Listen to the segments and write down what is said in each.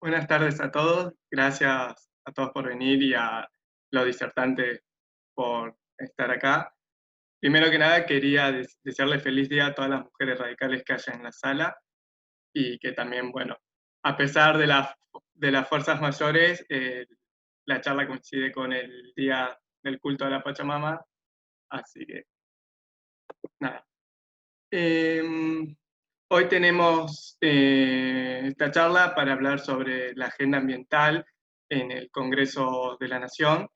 Buenas tardes a todos. Gracias a todos por venir y a los disertantes por estar acá. Primero que nada, quería desearle feliz día a todas las mujeres radicales que haya en la sala y que también, bueno, a pesar de las fuerzas mayores, la charla coincide con el día del culto a la Pachamama, así que nada. Hoy tenemos esta charla para hablar sobre la agenda ambiental en el Congreso de la Nación.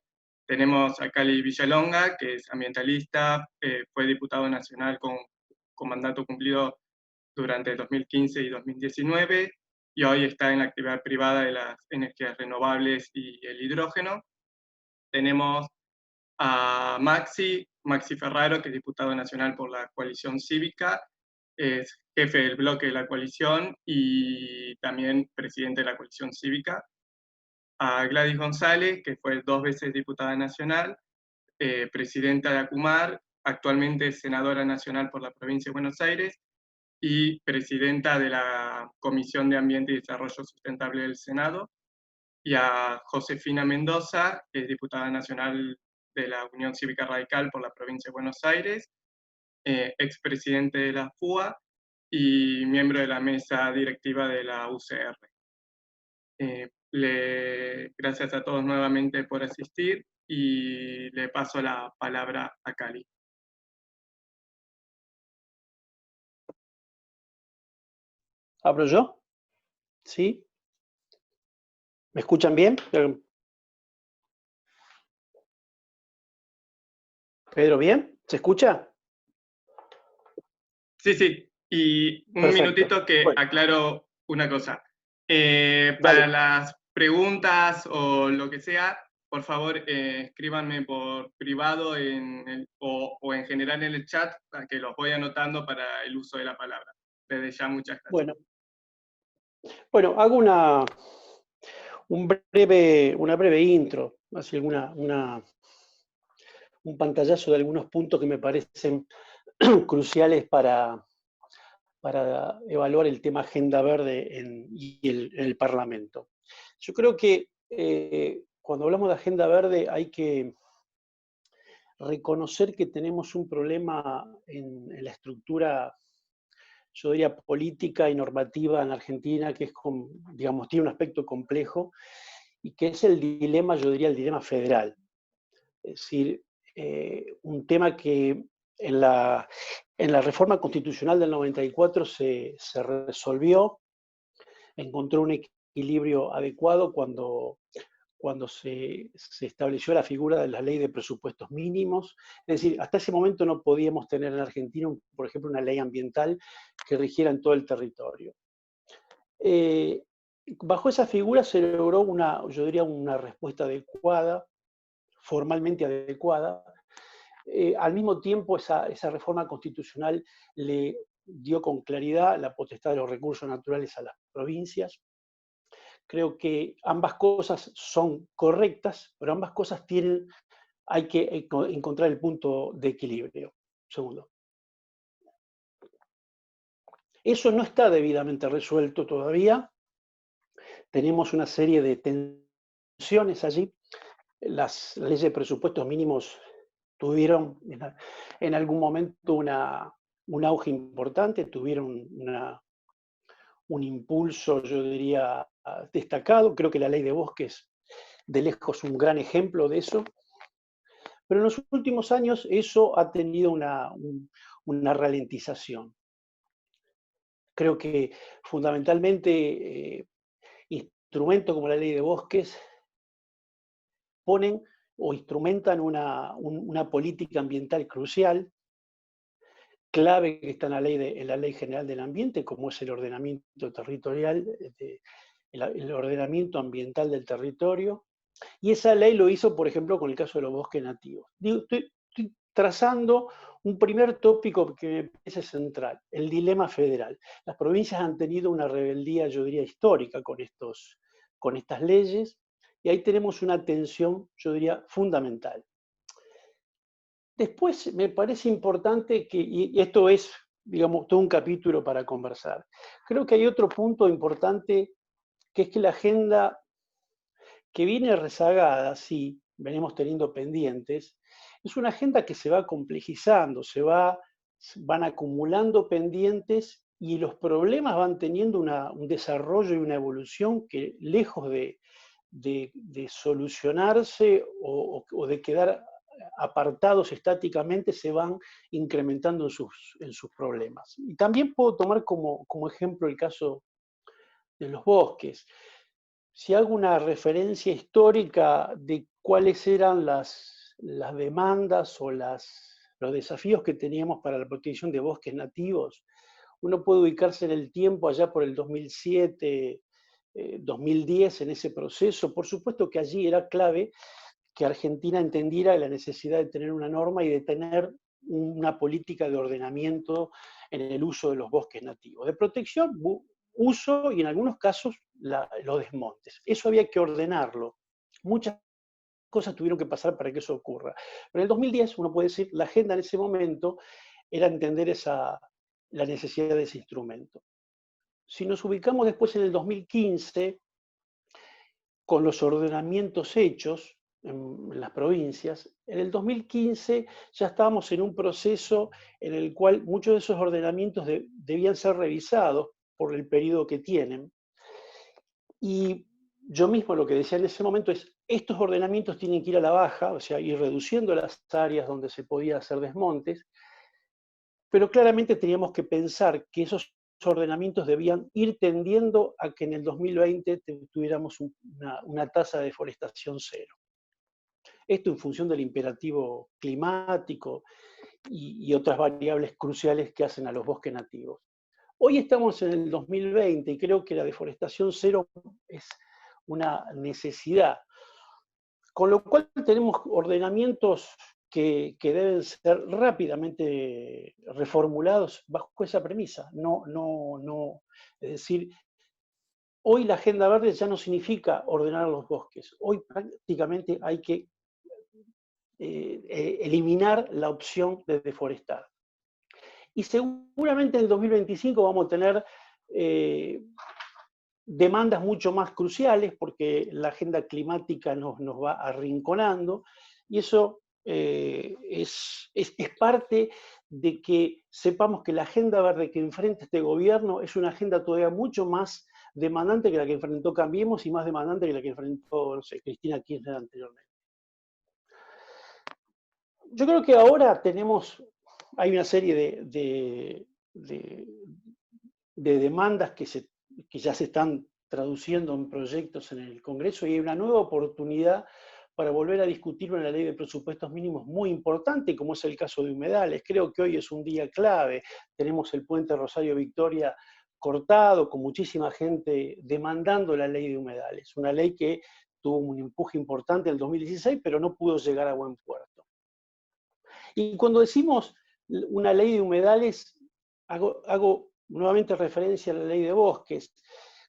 Tenemos a Cali Villalonga, que es ambientalista, fue diputado nacional con mandato cumplido durante 2015 y 2019, y hoy está en la actividad privada de las energías renovables y el hidrógeno. Tenemos a Maxi Ferraro, que es diputado nacional por la coalición cívica, es jefe del bloque de la coalición y también presidente de la coalición cívica. A Gladys González, que fue 2 veces diputada nacional, presidenta de ACUMAR, actualmente senadora nacional por la provincia de Buenos Aires y presidenta de la Comisión de Ambiente y Desarrollo Sustentable del Senado. Y a Josefina Mendoza, que es diputada nacional de la Unión Cívica Radical por la provincia de Buenos Aires, expresidente de la FUA y miembro de la mesa directiva de la UCR. Gracias a todos nuevamente por asistir y le paso la palabra a Cali. ¿Abro yo? ¿Sí? ¿Me escuchan bien? Pedro, ¿bien? ¿Se escucha? Sí. Y un Perfecto. minutito que Bueno. Aclaro una cosa. Dale. Para las preguntas o lo que sea, por favor, escríbanme por privado o en general en el chat, para que los voy anotando para el uso de la palabra. Desde ya, muchas gracias. Bueno, hago una breve intro, así un pantallazo de algunos puntos que me parecen cruciales para evaluar el tema Agenda Verde en el Parlamento. Yo creo que cuando hablamos de Agenda Verde hay que reconocer que tenemos un problema en la estructura, yo diría, política y normativa en Argentina, que es, digamos, tiene un aspecto complejo, y que es el dilema, yo diría, el dilema federal. Es decir, un tema que en la reforma constitucional del 94 se resolvió, encontró un equilibrio adecuado cuando se estableció la figura de la ley de presupuestos mínimos. Es decir, hasta ese momento no podíamos tener en Argentina, por ejemplo, una ley ambiental que rigiera en todo el territorio. Bajo esa figura se logró yo diría, una respuesta adecuada, formalmente adecuada. Al mismo tiempo, esa reforma constitucional le dio con claridad la potestad de los recursos naturales a las provincias. Creo que ambas cosas son correctas, pero ambas cosas hay que encontrar el punto de equilibrio. Segundo. Eso no está debidamente resuelto todavía. Tenemos una serie de tensiones allí. Las leyes de presupuestos mínimos tuvieron en algún momento un auge importante, tuvieron un impulso, yo diría, destacado. Creo que la ley de bosques, de lejos, un gran ejemplo de eso. Pero en los últimos años eso ha tenido una ralentización. Creo que fundamentalmente instrumentos como la ley de bosques ponen o instrumentan una política ambiental crucial, clave, que está en la Ley General del Ambiente, como es el ordenamiento territorial, el ordenamiento ambiental del territorio. Y esa ley lo hizo, por ejemplo, con el caso de los bosques nativos. Estoy trazando un primer tópico que me parece central, el dilema federal. Las provincias han tenido una rebeldía, yo diría, histórica con estas leyes, y ahí tenemos una tensión, yo diría, fundamental. Después me parece importante y esto es, digamos, todo un capítulo para conversar. Creo que hay otro punto importante que es que la agenda que viene rezagada, sí, venimos teniendo pendientes, es una agenda que se va complejizando, van acumulando pendientes y los problemas van teniendo un desarrollo y una evolución que lejos de solucionarse o de quedar apartados estáticamente, se van incrementando en sus problemas. Y también puedo tomar como ejemplo el caso de los bosques. Si hago una referencia histórica de cuáles eran las demandas o los desafíos que teníamos para la protección de bosques nativos, uno puede ubicarse en el tiempo allá por el 2007, 2010, en ese proceso. Por supuesto que allí era clave que Argentina entendiera la necesidad de tener una norma y de tener una política de ordenamiento en el uso de los bosques nativos, de protección, uso y en algunos casos los desmontes. Eso había que ordenarlo. Muchas cosas tuvieron que pasar para que eso ocurra. Pero en el 2010, uno puede decir, la agenda en ese momento era entender la necesidad de ese instrumento. Si nos ubicamos después en el 2015, con los ordenamientos hechos en las provincias, en el 2015 ya estábamos en un proceso en el cual muchos de esos ordenamientos debían ser revisados por el periodo que tienen. Y yo mismo lo que decía en ese momento es, estos ordenamientos tienen que ir a la baja, o sea, ir reduciendo las áreas donde se podía hacer desmontes, pero claramente teníamos que pensar que esos ordenamientos debían ir tendiendo a que en el 2020 tuviéramos una tasa de deforestación cero. Esto en función del imperativo climático y otras variables cruciales que hacen a los bosques nativos. Hoy estamos en el 2020 y creo que la deforestación cero es una necesidad, con lo cual tenemos ordenamientos que deben ser rápidamente reformulados bajo esa premisa. Es decir, hoy la agenda verde ya no significa ordenar los bosques. Hoy prácticamente hay que eliminar la opción de deforestar. Y seguramente en el 2025 vamos a tener demandas mucho más cruciales porque la agenda climática nos va arrinconando y eso es parte de que sepamos que la agenda verde que enfrenta este gobierno es una agenda todavía mucho más demandante que la que enfrentó Cambiemos y más demandante que la que enfrentó, no sé, Cristina Kirchner anteriormente. Yo creo que ahora hay una serie de demandas que ya se están traduciendo en proyectos en el Congreso y hay una nueva oportunidad para volver a discutir una ley de presupuestos mínimos muy importante, como es el caso de humedales. Creo que hoy es un día clave. Tenemos el puente Rosario Victoria cortado, con muchísima gente demandando la ley de humedales. Una ley que tuvo un empuje importante en el 2016, pero no pudo llegar a buen puerto. Y cuando decimos una ley de humedales, hago nuevamente referencia a la ley de bosques.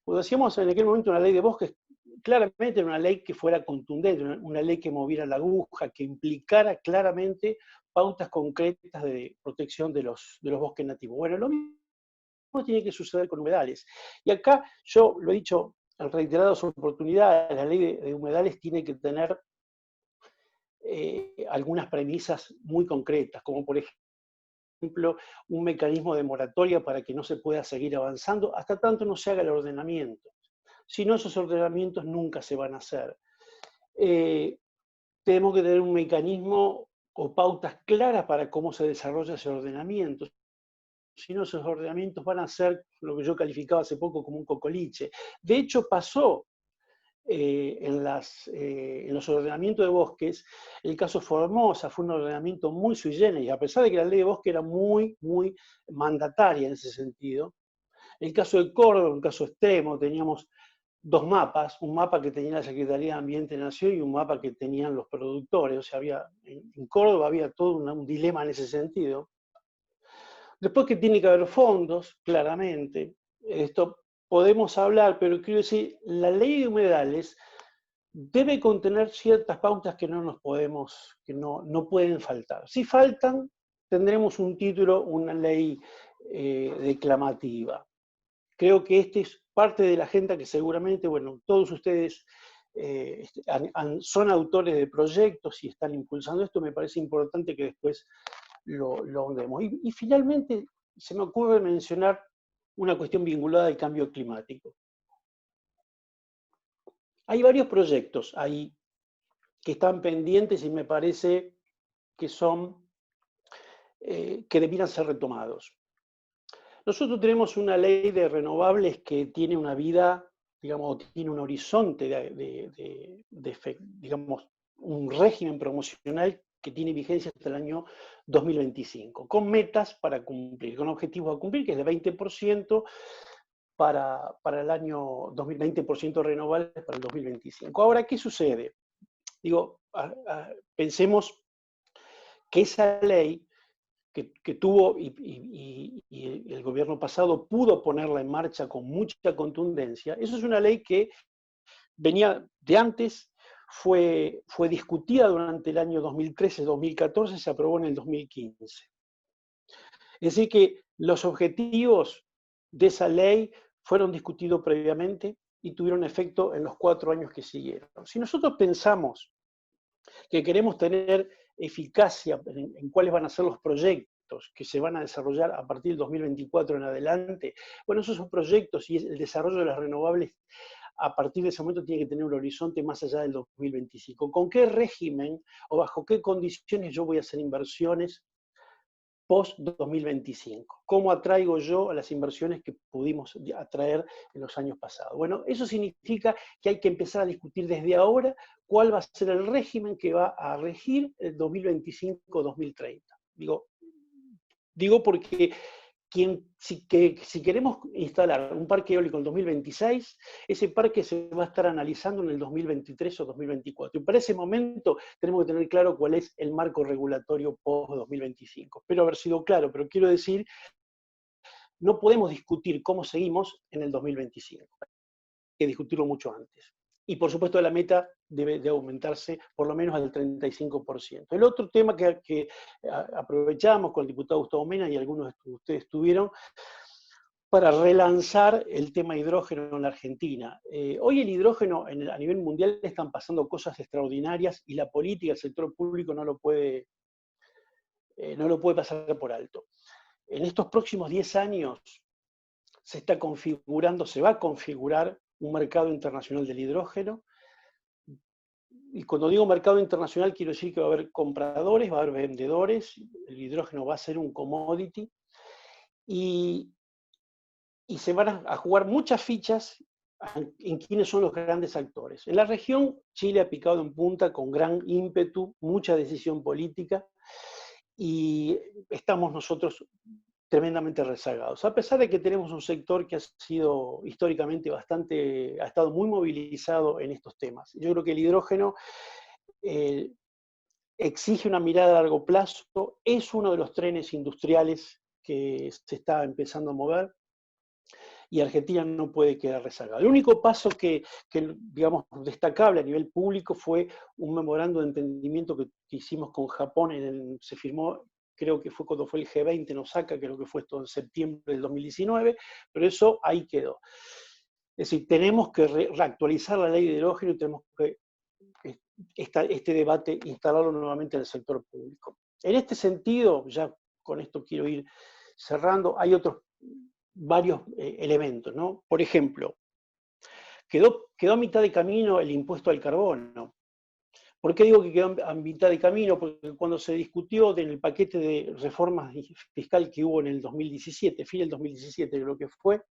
Cuando decíamos en aquel momento una ley de bosques, claramente era una ley que fuera contundente, una ley que moviera la aguja, que implicara claramente pautas concretas de protección de los bosques nativos. Bueno, lo mismo tiene que suceder con humedales. Y acá yo lo he dicho en reiteradas oportunidades, la ley de humedales tiene que tener algunas premisas muy concretas, como por ejemplo un mecanismo de moratoria para que no se pueda seguir avanzando hasta tanto no se haga el ordenamiento. Si no, esos ordenamientos nunca se van a hacer. Tenemos que tener un mecanismo o pautas claras para cómo se desarrolla ese ordenamiento. Si no, esos ordenamientos van a ser lo que yo calificaba hace poco como un cocoliche. De hecho, pasó en los ordenamientos de bosques, el caso Formosa fue un ordenamiento muy sui generis, a pesar de que la ley de bosque era muy, muy mandataria en ese sentido. El caso de Córdoba, un caso extremo, teníamos dos mapas, un mapa que tenía la Secretaría de Ambiente de Nación y un mapa que tenían los productores, o sea, en Córdoba había todo un dilema en ese sentido. Después que tiene que haber fondos, claramente, esto podemos hablar, pero quiero decir, la ley de humedales debe contener ciertas pautas que no pueden faltar. Si faltan, tendremos un título, una ley declamativa. Creo que este es parte de la agenda que seguramente, bueno, todos ustedes son autores de proyectos y están impulsando esto, me parece importante que después lo ahondemos. Y finalmente se me ocurre mencionar una cuestión vinculada al cambio climático. Hay varios proyectos ahí que están pendientes y me parece que son, que debieran ser retomados. Nosotros tenemos una ley de renovables que tiene una vida, digamos, tiene un horizonte digamos, un régimen promocional que tiene vigencia hasta el año 2025, con metas para cumplir, con objetivos a cumplir, que es de 20% para el año 2020% renovables para el 2025. Ahora, ¿qué sucede? Digo, pensemos que esa ley que tuvo y el gobierno pasado pudo ponerla en marcha con mucha contundencia, eso es una ley que venía de antes, fue discutida durante el año 2013-2014, se aprobó en el 2015. Es decir, que los objetivos de esa ley fueron discutidos previamente y tuvieron efecto en los 4 años que siguieron. Si nosotros pensamos que queremos tener eficacia en cuáles van a ser los proyectos que se van a desarrollar a partir del 2024 en adelante, bueno, esos son proyectos y el desarrollo de las renovables a partir de ese momento tiene que tener un horizonte más allá del 2025. ¿Con qué régimen o bajo qué condiciones yo voy a hacer inversiones post-2025? ¿Cómo atraigo yo a las inversiones que pudimos atraer en los años pasados? Bueno, eso significa que hay que empezar a discutir desde ahora cuál va a ser el régimen que va a regir el 2025-2030. Digo porque si queremos instalar un parque eólico en 2026, ese parque se va a estar analizando en el 2023 o 2024. Y para ese momento tenemos que tener claro cuál es el marco regulatorio post-2025. Espero haber sido claro, pero quiero decir, no podemos discutir cómo seguimos en el 2025. Hay que discutirlo mucho antes. Y por supuesto la meta debe de aumentarse por lo menos al 35%. El otro tema que aprovechamos con el diputado Gustavo Mena y algunos de ustedes tuvieron para relanzar el tema hidrógeno en la Argentina. Hoy el hidrógeno a nivel mundial están pasando cosas extraordinarias y la política, el sector público no lo puede pasar por alto. En estos próximos 10 años se va a configurar un mercado internacional del hidrógeno. Y cuando digo mercado internacional quiero decir que va a haber compradores, va a haber vendedores, el hidrógeno va a ser un commodity y se van a jugar muchas fichas en quiénes son los grandes actores. En la región, Chile ha picado en punta con gran ímpetu, mucha decisión política y estamos nosotros tremendamente rezagados, a pesar de que tenemos un sector que ha sido históricamente ha estado muy movilizado en estos temas. Yo creo que el hidrógeno exige una mirada a largo plazo, es uno de los trenes industriales que se está empezando a mover y Argentina no puede quedar rezagada. El único paso que digamos, destacable a nivel público fue un memorando de entendimiento que hicimos con Japón, se firmó, creo que fue cuando fue el G20 en Osaka, creo que fue esto en septiembre del 2019, pero eso ahí quedó. Es decir, tenemos que reactualizar la ley de hidrógeno y tenemos que este debate instalarlo nuevamente en el sector público. En este sentido, ya con esto quiero ir cerrando, hay varios elementos, ¿no? Por ejemplo, quedó a mitad de camino el impuesto al carbono. ¿Por qué digo que quedó a mitad de camino? Porque cuando se discutió en el paquete de reformas fiscal que hubo en el 2017, fin del 2017 creo que fue,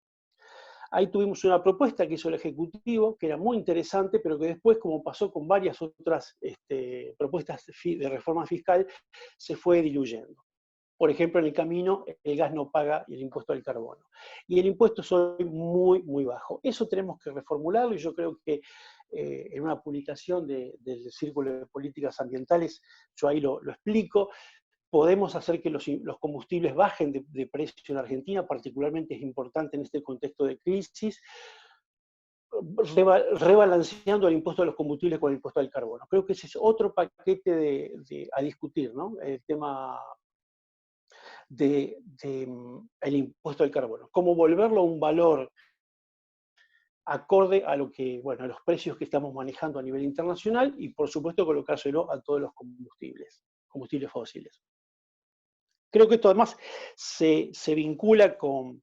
ahí tuvimos una propuesta que hizo el Ejecutivo, que era muy interesante, pero que después, como pasó con varias otras propuestas de reforma fiscal, se fue diluyendo. Por ejemplo, en el camino, el gas no paga el impuesto al carbono. Y el impuesto es hoy muy, muy bajo. Eso tenemos que reformularlo y yo creo que en una publicación del Círculo de Políticas Ambientales, yo ahí lo explico, podemos hacer que los combustibles bajen de precio en Argentina, particularmente es importante en este contexto de crisis, rebalanceando el impuesto a los combustibles con el impuesto al carbono. Creo que ese es otro paquete a discutir, ¿no? El tema el impuesto al carbono. Cómo volverlo un valor acorde a lo que, bueno, a los precios que estamos manejando a nivel internacional y por supuesto colocárselo a todos los combustibles fósiles. Creo que esto además se vincula con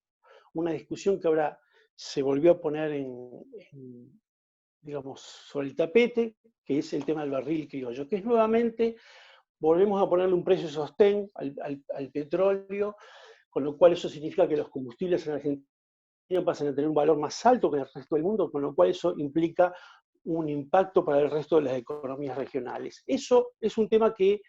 una discusión que ahora se volvió a poner digamos, sobre el tapete, que es el tema del barril criollo, que es nuevamente, volvemos a ponerle un precio de sostén al petróleo, con lo cual eso significa que los combustibles en Argentina pasan a tener un valor más alto que en el resto del mundo, con lo cual eso implica un impacto para el resto de las economías regionales. Eso es un tema que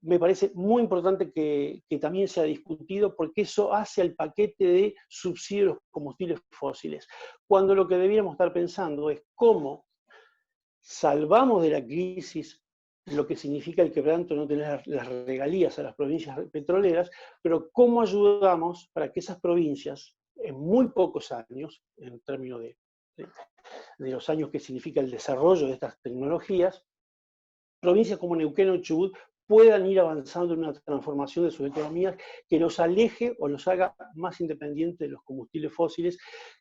me parece muy importante que también sea discutido, porque eso hace al paquete de subsidios de los combustibles fósiles, cuando lo que deberíamos estar pensando es cómo salvamos de la crisis lo que significa el quebranto de no tener las regalías a las provincias petroleras, pero cómo ayudamos para que esas provincias, en muy pocos años, en términos de los años que significa el desarrollo de estas tecnologías, provincias como Neuquén o Chubut puedan ir avanzando en una transformación de sus economías que los aleje o los haga más independientes de los combustibles fósiles,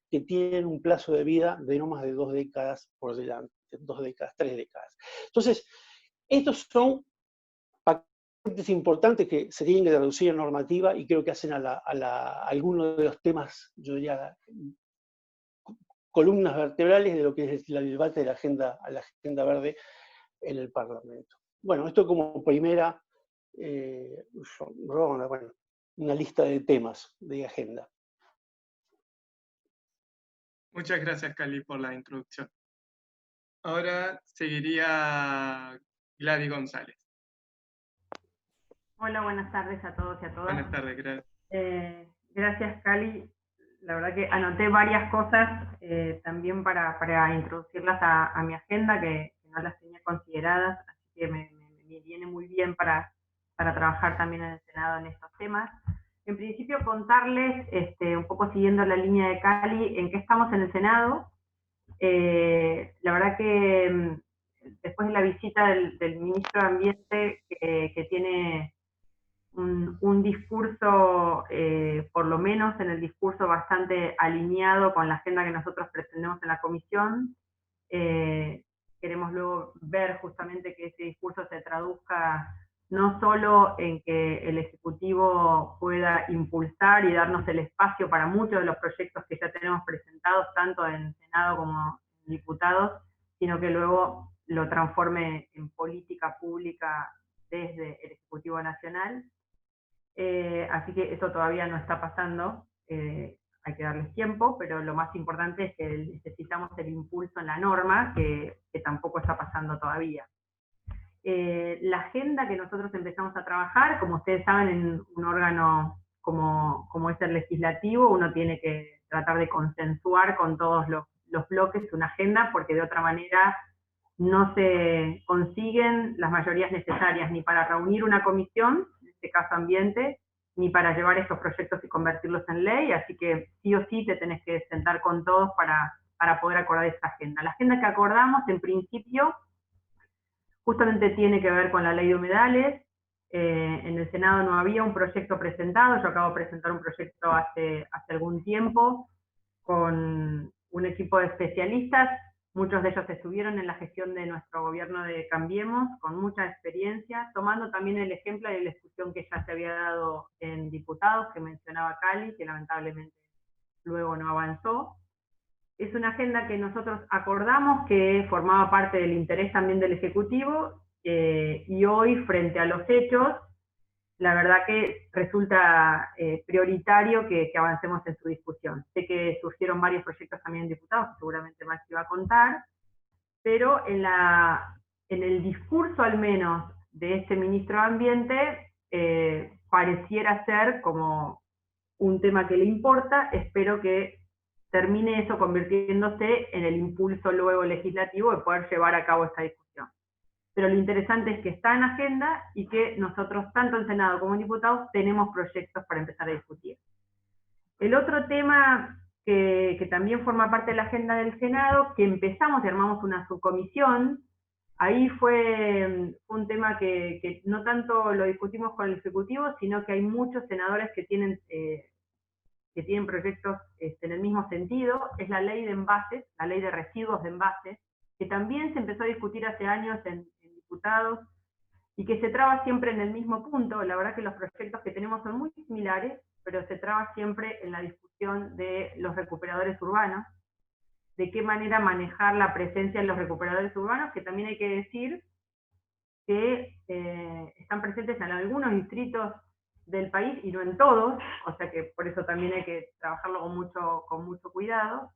que tienen un plazo de vida de no más de 2 décadas por delante, 2 décadas, 3 décadas. Entonces, estos son paquetes importantes que se tienen que traducir en normativa y creo que hacen a algunos de los temas, yo diría, columnas vertebrales de lo que es el debate de la agenda verde en el Parlamento. Bueno, esto como primera ronda, bueno, una lista de temas de agenda. Muchas gracias, Cali, por la introducción. Ahora seguiría Gladys González. Hola, buenas tardes a todos y a todas. Buenas tardes, gracias. Gracias, Cali. La verdad que anoté varias cosas también para introducirlas a mi agenda, que no las tenía consideradas, así que me viene muy bien para trabajar también en el Senado en estos temas. En principio, contarles, un poco siguiendo la línea de Cali, en qué estamos en el Senado. La verdad que después de la visita del ministro de Ambiente, que tiene un discurso, por lo menos en el discurso, bastante alineado con la agenda que nosotros pretendemos en la comisión. Queremos luego ver justamente que ese discurso se traduzca no solo en que el Ejecutivo pueda impulsar y darnos el espacio para muchos de los proyectos que ya tenemos presentados, tanto en Senado como en diputados, sino que luego lo transforme en política pública desde el Ejecutivo Nacional. Así que eso todavía no está pasando, hay que darles tiempo, pero lo más importante es que necesitamos el impulso en la norma, que tampoco está pasando todavía. La agenda que nosotros empezamos a trabajar, como ustedes saben, en un órgano como es el legislativo, uno tiene que tratar de consensuar con todos los bloques una agenda, porque de otra manera no se consiguen las mayorías necesarias ni para reunir una comisión, en este caso ambiente, ni para llevar estos proyectos y convertirlos en ley, así que sí o sí te tenés que sentar con todos para poder acordar esta agenda. La agenda que acordamos, en principio, justamente tiene que ver con la ley de humedales. En el Senado no había un proyecto presentado, yo acabo de presentar un proyecto hace algún tiempo con un equipo de especialistas. Muchos de ellos estuvieron en la gestión de nuestro gobierno de Cambiemos, con mucha experiencia, tomando también el ejemplo de la discusión que ya se había dado en diputados, que mencionaba Cali, que lamentablemente luego no avanzó. Es una agenda que nosotros acordamos que formaba parte del interés también del Ejecutivo, y hoy, frente a los hechos, la verdad que resulta prioritario que avancemos en su discusión. Sé que surgieron varios proyectos también en diputados, que seguramente Max iba a contar, pero en el discurso al menos de este ministro de Ambiente pareciera ser como un tema que le importa. Espero que termine eso convirtiéndose en el impulso luego legislativo de poder llevar a cabo esta discusión. Pero lo interesante es que está en agenda y que nosotros, tanto en Senado como en diputados, tenemos proyectos para empezar a discutir. El otro tema que también forma parte de la agenda del Senado, que empezamos y armamos una subcomisión, ahí fue un tema que no tanto lo discutimos con el Ejecutivo, sino que hay muchos senadores que tienen que tienen proyectos en el mismo sentido, es la ley de envases, la ley de residuos de envases, que también se empezó a discutir hace años en diputados, y que se traba siempre en el mismo punto. La verdad que los proyectos que tenemos son muy similares, pero se traba siempre en la discusión de los recuperadores urbanos, de qué manera manejar la presencia en los recuperadores urbanos, que también hay que decir que están presentes en algunos distritos del país y no en todos, o sea que por eso también hay que trabajarlo con mucho cuidado.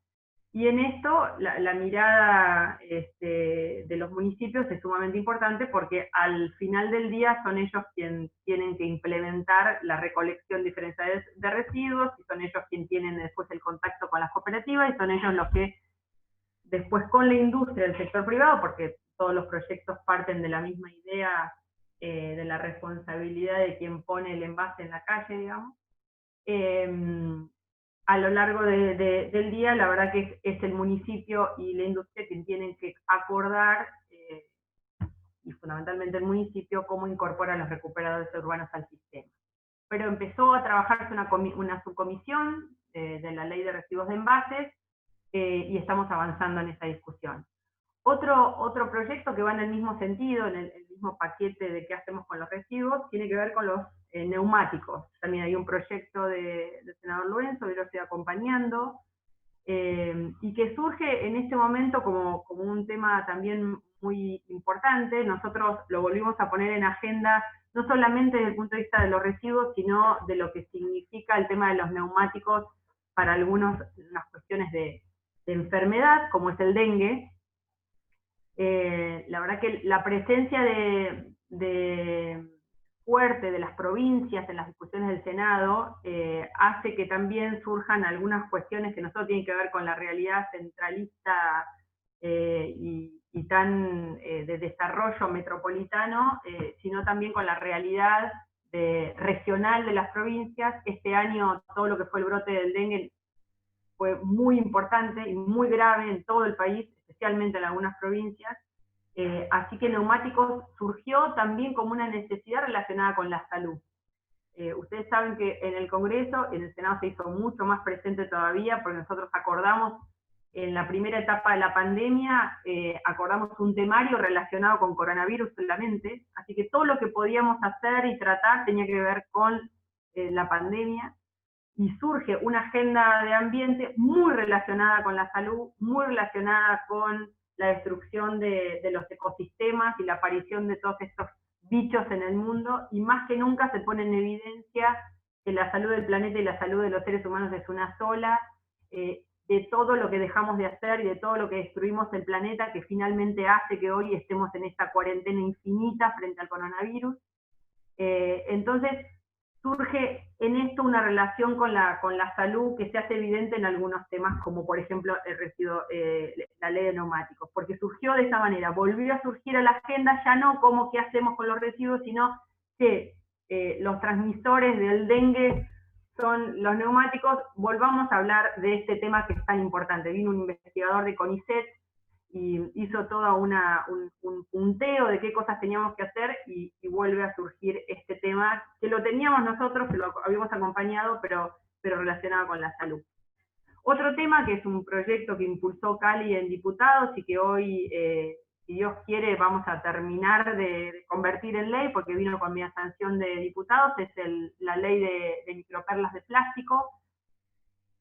Y en esto la mirada de los municipios es sumamente importante, porque al final del día son ellos quienes tienen que implementar la recolección diferenciada de residuos, y son ellos quienes tienen después el contacto con las cooperativas, y son ellos los que después con la industria, el sector privado, porque todos los proyectos parten de la misma idea de la responsabilidad de quien pone el envase en la calle, digamos. A lo largo del día, la verdad que es el municipio y la industria quien tienen que acordar, y fundamentalmente el municipio, cómo incorpora a los recuperadores urbanos al sistema. Pero empezó a trabajarse una subcomisión de la ley de residuos de envases, y estamos avanzando en esa discusión. Otro proyecto que va en el mismo sentido, en el mismo paquete de qué hacemos con los residuos, tiene que ver con los neumáticos. También hay un proyecto del senador Luenzo, yo lo estoy acompañando, y que surge en este momento como un tema también muy importante. Nosotros lo volvimos a poner en agenda, no solamente desde el punto de vista de los residuos, sino de lo que significa el tema de los neumáticos para unas cuestiones de enfermedad, como es el dengue. La verdad que la presencia fuerte de las provincias en las discusiones del Senado hace que también surjan algunas cuestiones que no solo tienen que ver con la realidad centralista y tan de desarrollo metropolitano, sino también con la realidad regional de las provincias. Este año todo lo que fue el brote del dengue fue muy importante y muy grave en todo el país, especialmente en algunas provincias. Así que neumáticos surgió también como una necesidad relacionada con la salud. Ustedes saben que en el Congreso, en el Senado se hizo mucho más presente todavía, porque nosotros acordamos, en la primera etapa de la pandemia, acordamos un temario relacionado con coronavirus solamente, así que todo lo que podíamos hacer y tratar tenía que ver con la pandemia, y surge una agenda de ambiente muy relacionada con la salud, muy relacionada con la destrucción de los ecosistemas y la aparición de todos estos bichos en el mundo, y más que nunca se pone en evidencia que la salud del planeta y la salud de los seres humanos es una sola, de todo lo que dejamos de hacer y de todo lo que destruimos el planeta, que finalmente hace que hoy estemos en esta cuarentena infinita frente al coronavirus. Entonces, surge en esto una relación con la salud que se hace evidente en algunos temas, como por ejemplo el residuo, la ley de neumáticos, porque surgió de esa manera, volvió a surgir a la agenda, ya no como qué hacemos con los residuos, sino que los transmisores del dengue son los neumáticos. Volvamos a hablar de este tema que es tan importante. Vino un investigador de CONICET y hizo todo un punteo de qué cosas teníamos que hacer, y vuelve a surgir este tema, que lo teníamos nosotros, que lo habíamos acompañado, pero relacionado con la salud. Otro tema, que es un proyecto que impulsó Cali en diputados, y que hoy, si Dios quiere, vamos a terminar de convertir en ley, porque vino con mi sanción de diputados, es la ley de microperlas de plástico,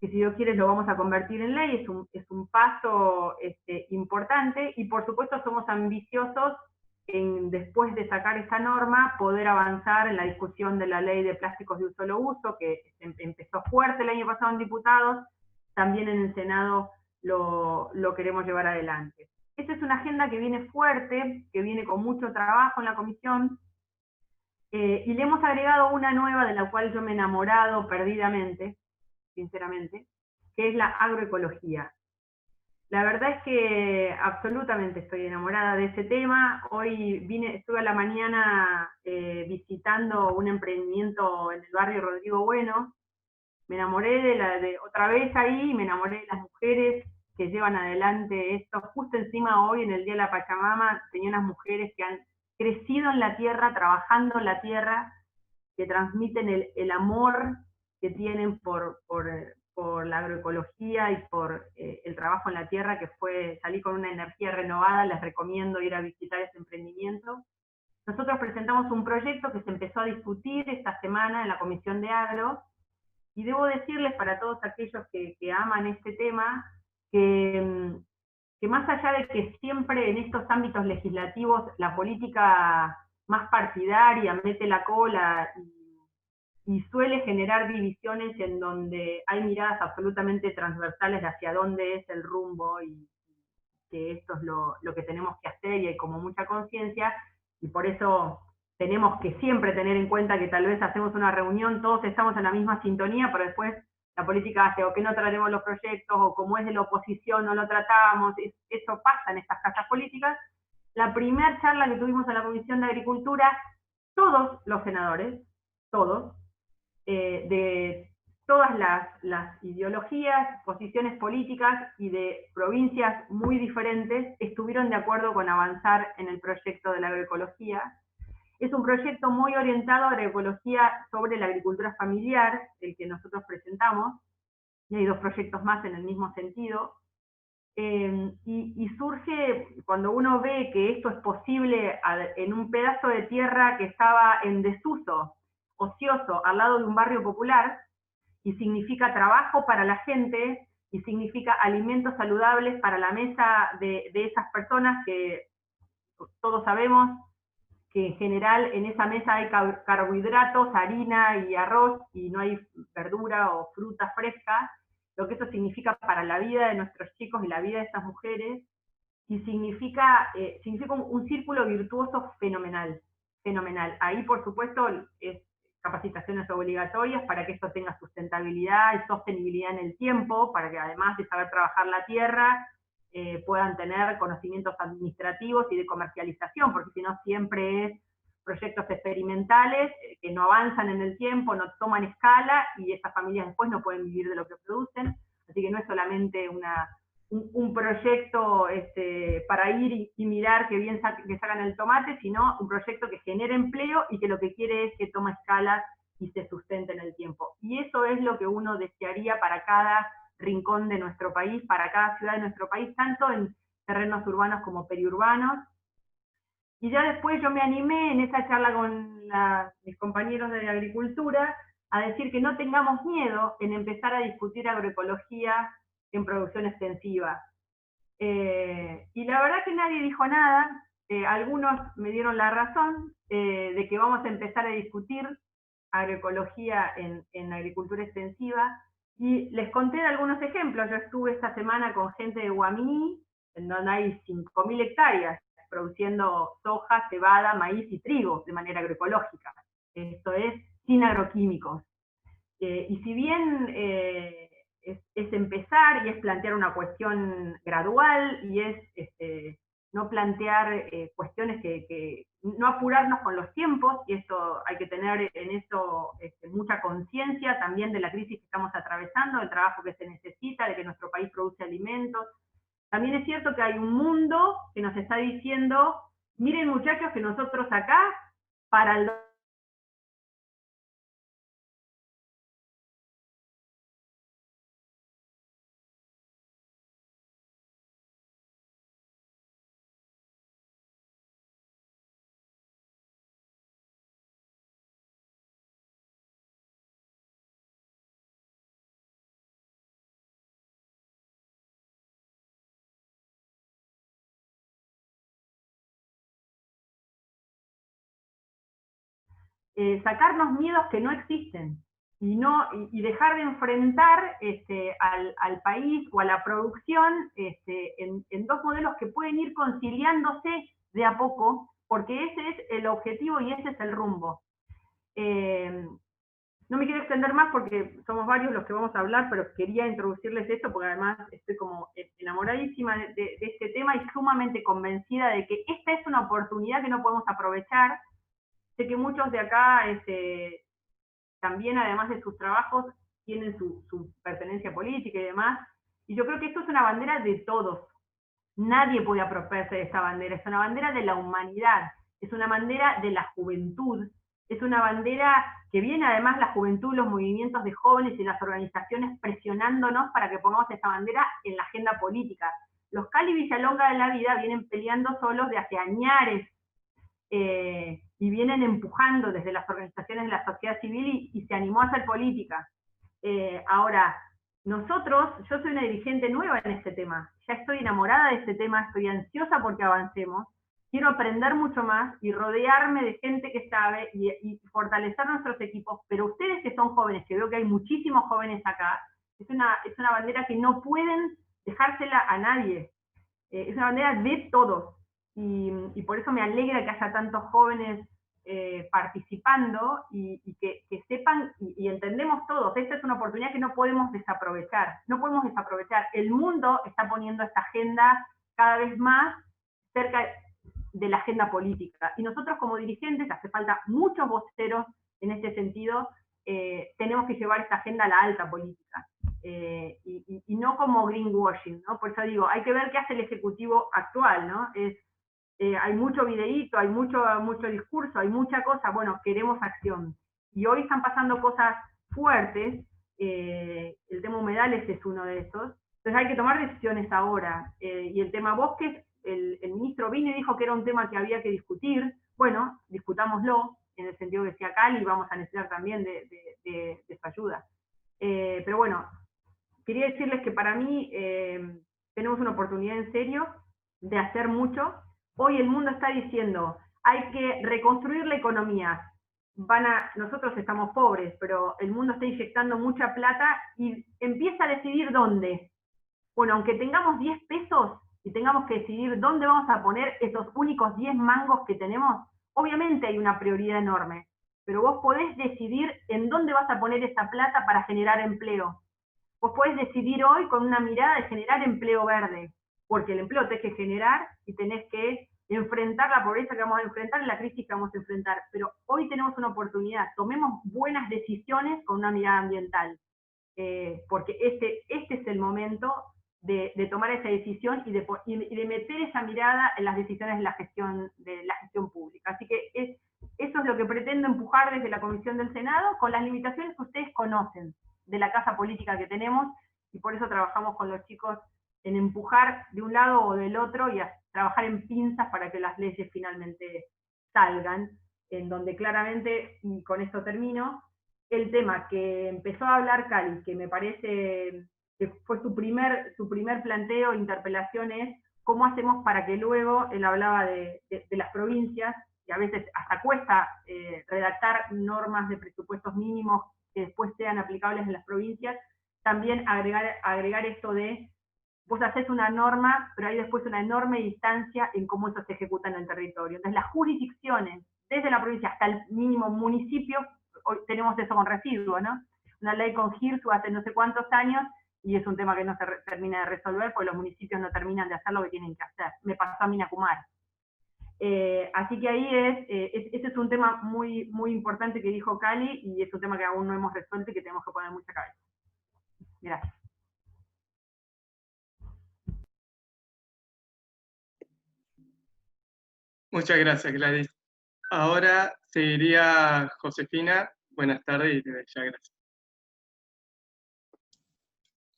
que si Dios quiere lo vamos a convertir en ley. Es un paso importante, y por supuesto somos ambiciosos en, después de sacar esa norma, poder avanzar en la discusión de la ley de plásticos de un solo uso, que empezó fuerte el año pasado en diputados, también en el Senado lo queremos llevar adelante. Esta es una agenda que viene fuerte, que viene con mucho trabajo en la comisión, y le hemos agregado una nueva de la cual yo me he enamorado perdidamente, sinceramente, que es la agroecología. La verdad es que absolutamente estoy enamorada de ese tema. Hoy estuve a la mañana visitando un emprendimiento en el barrio Rodrigo Bueno. Me enamoré otra vez ahí, me enamoré de las mujeres que llevan adelante esto. Justo encima hoy, en el Día de la Pachamama, tenía unas mujeres que han crecido en la tierra, trabajando en la tierra, que transmiten el amor que tienen por la agroecología y por el trabajo en la tierra, que fue salir con una energía renovada. Les recomiendo ir a visitar ese emprendimiento. Nosotros presentamos un proyecto que se empezó a discutir esta semana en la Comisión de Agro, y debo decirles para todos aquellos que aman este tema, que más allá de que siempre en estos ámbitos legislativos la política más partidaria mete la cola y suele generar divisiones en donde hay miradas absolutamente transversales de hacia dónde es el rumbo y que esto es lo que tenemos que hacer, y hay como mucha conciencia, y por eso tenemos que siempre tener en cuenta que tal vez hacemos una reunión, todos estamos en la misma sintonía, pero después la política hace o que no tratemos los proyectos, o como es de la oposición no lo tratamos. Eso pasa en estas casas políticas. La primera charla que tuvimos en la Comisión de Agricultura, todos los senadores, todos, de todas las ideologías, posiciones políticas y de provincias muy diferentes, estuvieron de acuerdo con avanzar en el proyecto de la agroecología. Es un proyecto muy orientado a agroecología sobre la agricultura familiar, el que nosotros presentamos, y hay 2 proyectos más en el mismo sentido. Y surge cuando uno ve que esto es posible en un pedazo de tierra que estaba en desuso, ocioso, al lado de un barrio popular, y significa trabajo para la gente, y significa alimentos saludables para la mesa de esas personas que todos sabemos que en general en esa mesa hay carbohidratos, harina y arroz, y no hay verdura o fruta fresca, lo que eso significa para la vida de nuestros chicos y la vida de estas mujeres, y significa un círculo virtuoso fenomenal, fenomenal. Ahí, por supuesto, es capacitaciones obligatorias para que esto tenga sustentabilidad y sostenibilidad en el tiempo, para que además de saber trabajar la tierra, puedan tener conocimientos administrativos y de comercialización, porque si no siempre es proyectos experimentales que no avanzan en el tiempo, no toman escala, y estas familias después no pueden vivir de lo que producen. Así que no es solamente un proyecto para ir y mirar que bien que sacan el tomate, sino un proyecto que genere empleo y que lo que quiere es que tome escala y se sustente en el tiempo. Y eso es lo que uno desearía para cada rincón de nuestro país, para cada ciudad de nuestro país, tanto en terrenos urbanos como periurbanos. Y ya después yo me animé en esa charla con mis compañeros de agricultura a decir que no tengamos miedo en empezar a discutir agroecología en producción extensiva. Y la verdad que nadie dijo nada. Algunos me dieron la razón de que vamos a empezar a discutir agroecología en agricultura extensiva, y les conté de algunos ejemplos. Yo estuve esta semana con gente de Guaminí, en donde hay 5.000 hectáreas produciendo soja, cebada, maíz y trigo de manera agroecológica. Esto es sin agroquímicos. Y si bien es empezar y es plantear una cuestión gradual, y es no plantear cuestiones no apurarnos con los tiempos, y esto hay que tener en eso mucha conciencia también de la crisis que estamos atravesando, del trabajo que se necesita, de que nuestro país produce alimentos. También es cierto que hay un mundo que nos está diciendo, miren muchachos que nosotros acá, para el sacarnos miedos que no existen, y dejar de enfrentar al país o a la producción en 2 modelos que pueden ir conciliándose de a poco, porque ese es el objetivo y ese es el rumbo. No me quiero extender más porque somos varios los que vamos a hablar, pero quería introducirles esto porque además estoy como enamoradísima de este tema y sumamente convencida de que esta es una oportunidad que no podemos aprovechar. Sé que muchos de acá también, además de sus trabajos, tienen su pertenencia política y demás, y yo creo que esto es una bandera de todos. Nadie puede apropiarse de esta bandera, es una bandera de la humanidad, es una bandera de la juventud, Es una bandera que viene además la juventud, los movimientos de jóvenes y las organizaciones presionándonos para que pongamos esta bandera en la agenda política. Los Cali Villalonga de la vida vienen peleando solos de hace añares, y vienen empujando desde las organizaciones de la sociedad civil y se animó a hacer política. Ahora, nosotros, yo soy una dirigente nueva en este tema, ya estoy enamorada de este tema, estoy ansiosa porque avancemos, quiero aprender mucho más y rodearme de gente que sabe y fortalecer nuestros equipos, pero ustedes que son jóvenes, que veo que hay muchísimos jóvenes acá, es una bandera que no pueden dejársela a nadie, es una bandera de todos, y por eso me alegra que haya tantos jóvenes participando y que sepan y entendemos todos, esta es una oportunidad que no podemos desaprovechar, el mundo está poniendo esta agenda cada vez más cerca de la agenda política, y nosotros como dirigentes, hace falta muchos voceros en este sentido, tenemos que llevar esta agenda a la alta política, y no como greenwashing, ¿no? Por eso digo, hay que ver qué hace el Ejecutivo actual, ¿no? Hay mucho videíto, hay mucho discurso, hay mucha cosa, bueno, queremos acción. Y hoy están pasando cosas fuertes, el tema humedales es uno de esos, entonces hay que tomar decisiones ahora. Y el tema bosques, el ministro vino y dijo que era un tema que había que discutir, bueno, discutámoslo, en el sentido que decía Cali, vamos a necesitar también de su ayuda. Pero bueno, quería decirles que para mí tenemos una oportunidad en serio de hacer mucho. Hoy el mundo está diciendo, hay que reconstruir la economía. Nosotros estamos pobres, pero el mundo está inyectando mucha plata y empieza a decidir dónde. Bueno, aunque tengamos 10 pesos y tengamos que decidir dónde vamos a poner esos únicos 10 mangos que tenemos, obviamente hay una prioridad enorme, pero vos podés decidir en dónde vas a poner esa plata para generar empleo. Vos podés decidir hoy con una mirada de generar empleo verde, porque el empleo tenés que generar y tenés que enfrentar la pobreza que vamos a enfrentar y la crisis que vamos a enfrentar. Pero hoy tenemos una oportunidad, tomemos buenas decisiones con una mirada ambiental, porque este es el momento de tomar esa decisión y de meter esa mirada en las decisiones de la gestión pública. Así que eso es lo que pretendo empujar desde la Comisión del Senado, con las limitaciones que ustedes conocen de la casa política que tenemos, y por eso trabajamos con los chicos en empujar de un lado o del otro y a trabajar en pinzas para que las leyes finalmente salgan, en donde claramente, y con esto termino, el tema que empezó a hablar Cali, que me parece que fue su primer planteo, interpelación, es cómo hacemos para que luego, él hablaba de las provincias, y a veces hasta cuesta redactar normas de presupuestos mínimos que después sean aplicables en las provincias, también agregar esto de vos haces una norma, pero hay después una enorme distancia en cómo eso se ejecuta en el territorio. Entonces las jurisdicciones, desde la provincia hasta el mínimo municipio, hoy tenemos eso con residuos, ¿no? Una ley con GIRSU hace no sé cuántos años, y es un tema que no se termina de resolver, porque los municipios no terminan de hacer lo que tienen que hacer. Me pasó a mí en Acumar. Así que ahí ese es un tema muy, muy importante que dijo Cali, y es un tema que aún no hemos resuelto y que tenemos que poner mucha cabeza. Gracias. Muchas gracias, Gladys. Ahora seguiría Josefina. Buenas tardes y desde ya gracias.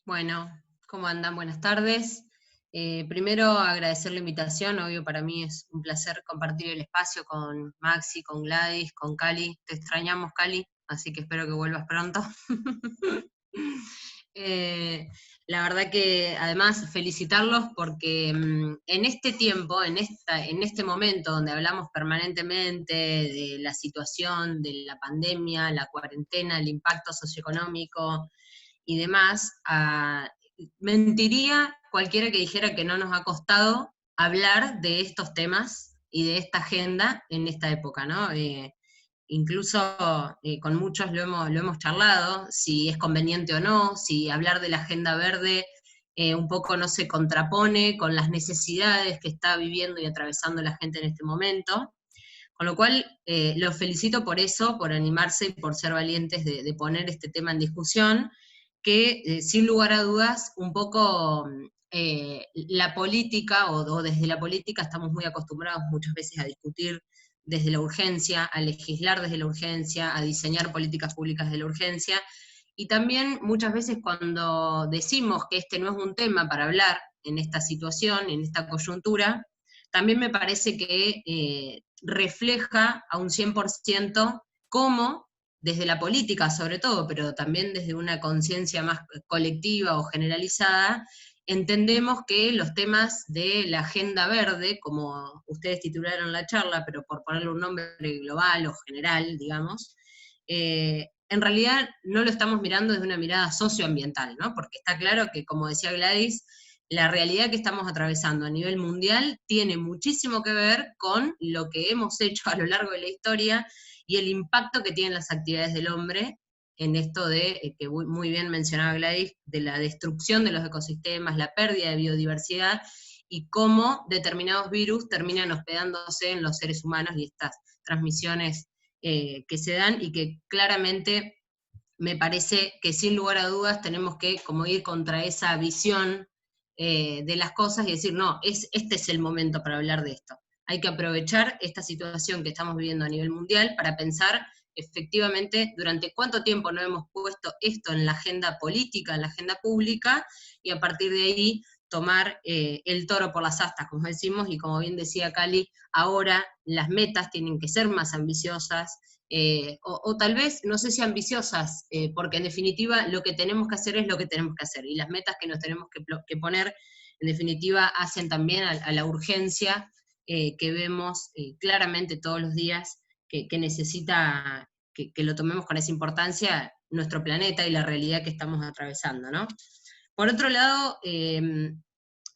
Bueno, ¿cómo andan? Buenas tardes. Primero agradecer la invitación, obvio para mí es un placer compartir el espacio con Maxi, con Gladys, con Cali. Te extrañamos, Cali, así que espero que vuelvas pronto. La verdad que además felicitarlos porque en este tiempo, en este momento donde hablamos permanentemente de la situación, de la pandemia, la cuarentena, el impacto socioeconómico y demás, mentiría cualquiera que dijera que no nos ha costado hablar de estos temas y de esta agenda en esta época, ¿no? Incluso con muchos lo hemos charlado, si es conveniente o no, si hablar de la agenda verde un poco no se contrapone con las necesidades que está viviendo y atravesando la gente en este momento. Con lo cual, los felicito por eso, por animarse y por ser valientes de poner este tema en discusión, que sin lugar a dudas, un poco la política, o desde la política estamos muy acostumbrados muchas veces a discutir desde la urgencia, a legislar desde la urgencia, a diseñar políticas públicas desde la urgencia, y también muchas veces cuando decimos que este no es un tema para hablar en esta situación, en esta coyuntura, también me parece que refleja a un 100% cómo, desde la política sobre todo, pero también desde una conciencia más colectiva o generalizada, entendemos que los temas de la agenda verde, como ustedes titularon la charla, pero por ponerle un nombre global o general, digamos, en realidad no lo estamos mirando desde una mirada socioambiental, ¿no? Porque está claro que, como decía Gladys, la realidad que estamos atravesando a nivel mundial tiene muchísimo que ver con lo que hemos hecho a lo largo de la historia y el impacto que tienen las actividades del hombre en esto de, que muy bien mencionaba Gladys, de la destrucción de los ecosistemas, la pérdida de biodiversidad, y cómo determinados virus terminan hospedándose en los seres humanos y estas transmisiones que se dan, y que claramente me parece que sin lugar a dudas tenemos que como ir contra esa visión de las cosas y decir, no, este es el momento para hablar de esto. Hay que aprovechar esta situación que estamos viviendo a nivel mundial para pensar efectivamente durante cuánto tiempo no hemos puesto esto en la agenda política, en la agenda pública, y a partir de ahí tomar el toro por las astas, como decimos, y como bien decía Cali, ahora las metas tienen que ser más ambiciosas, o tal vez, no sé si ambiciosas, porque en definitiva lo que tenemos que hacer es lo que tenemos que hacer, y las metas que nos tenemos que poner, en definitiva, hacen también a la urgencia que vemos claramente todos los días, que necesita que lo tomemos con esa importancia nuestro planeta y la realidad que estamos atravesando, ¿no? Por otro lado,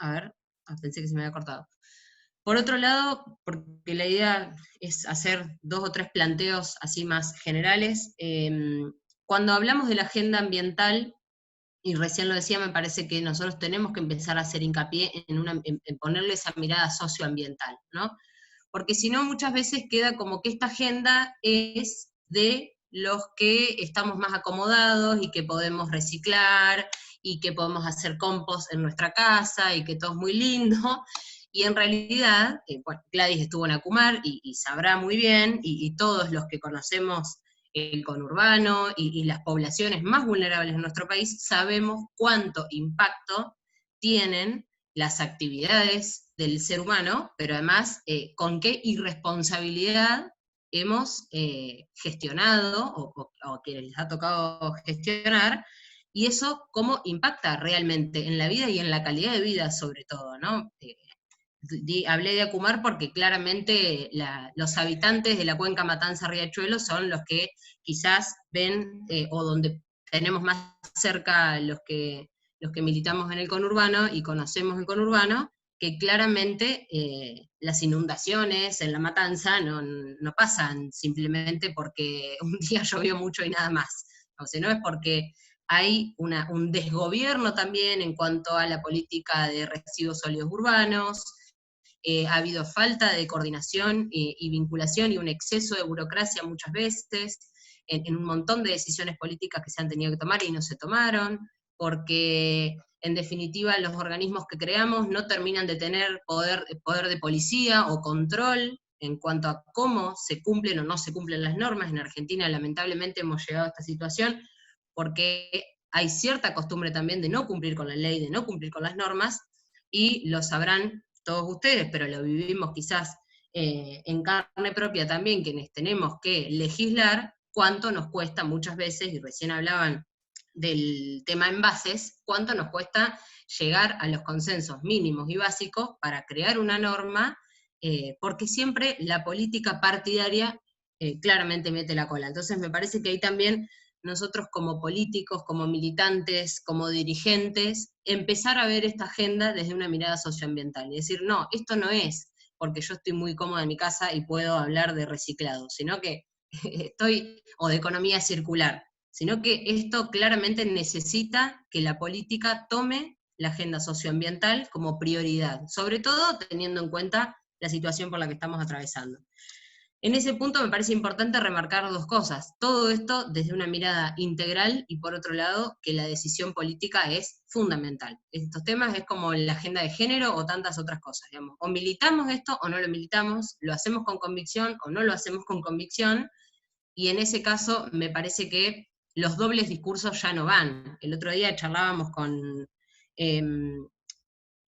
a ver, pensé que se me había cortado. Por otro lado, porque la idea es hacer 2 o 3 planteos así más generales, cuando hablamos de la agenda ambiental, y recién lo decía, me parece que nosotros tenemos que empezar a hacer hincapié en ponerle esa mirada socioambiental, ¿no? Porque si no, muchas veces queda como que esta agenda es de los que estamos más acomodados y que podemos reciclar y que podemos hacer compost en nuestra casa y que todo es muy lindo. Y en realidad, bueno, Gladys estuvo en Acumar y sabrá muy bien, y todos los que conocemos el conurbano y las poblaciones más vulnerables de nuestro país, sabemos cuánto impacto tienen las actividades del ser humano, pero además con qué irresponsabilidad hemos gestionado, o que les ha tocado gestionar, y eso cómo impacta realmente en la vida y en la calidad de vida sobre todo, ¿no? Hablé de Acumar porque claramente los habitantes de la cuenca Matanza-Riachuelo son los que quizás ven, o donde tenemos más cerca los que militamos en el conurbano y conocemos el conurbano, que claramente las inundaciones en la Matanza no pasan simplemente porque un día llovió mucho y nada más, o sea, no es porque hay un desgobierno también en cuanto a la política de residuos sólidos urbanos. Ha habido falta de coordinación y vinculación y un exceso de burocracia muchas veces en un montón de decisiones políticas que se han tenido que tomar y no se tomaron, porque en definitiva los organismos que creamos no terminan de tener poder de policía o control en cuanto a cómo se cumplen o no se cumplen las normas. En Argentina lamentablemente hemos llegado a esta situación porque hay cierta costumbre también de no cumplir con la ley, de no cumplir con las normas, y lo sabrán todos ustedes, pero lo vivimos quizás en carne propia también, quienes tenemos que legislar, cuánto nos cuesta muchas veces, y recién hablaban del tema envases, cuánto nos cuesta llegar a los consensos mínimos y básicos para crear una norma, porque siempre la política partidaria claramente mete la cola. Entonces me parece que ahí también nosotros como políticos, como militantes, como dirigentes, empezar a ver esta agenda desde una mirada socioambiental, y decir, no, esto no es porque yo estoy muy cómoda en mi casa y puedo hablar de reciclado, sino que o de economía circular, sino que esto claramente necesita que la política tome la agenda socioambiental como prioridad, sobre todo teniendo en cuenta la situación por la que estamos atravesando. En ese punto me parece importante remarcar dos cosas. Todo esto desde una mirada integral y por otro lado que la decisión política es fundamental. Estos temas es como la agenda de género o tantas otras cosas, digamos. O militamos esto o no lo militamos, lo hacemos con convicción o no lo hacemos con convicción, y en ese caso me parece que los dobles discursos ya no van. El otro día charlábamos con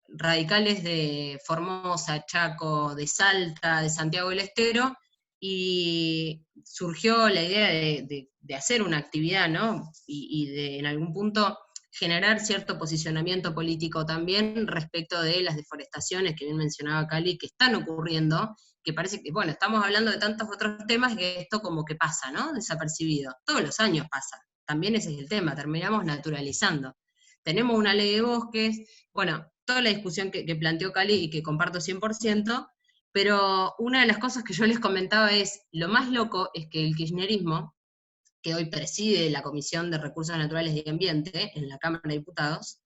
radicales de Formosa, Chaco, de Salta, de Santiago del Estero, y surgió la idea de hacer una actividad, ¿no? Y de en algún punto generar cierto posicionamiento político también respecto de las deforestaciones que bien mencionaba Cali, que están ocurriendo, que parece que, bueno, estamos hablando de tantos otros temas que esto como que pasa, ¿no? Desapercibido. Todos los años pasa. También ese es el tema, terminamos naturalizando. Tenemos una ley de bosques, bueno, toda la discusión que planteó Cali y que comparto 100%, pero una de las cosas que yo les comentaba es, lo más loco es que el kirchnerismo, que hoy preside la Comisión de Recursos Naturales y Ambiente en la Cámara de Diputados,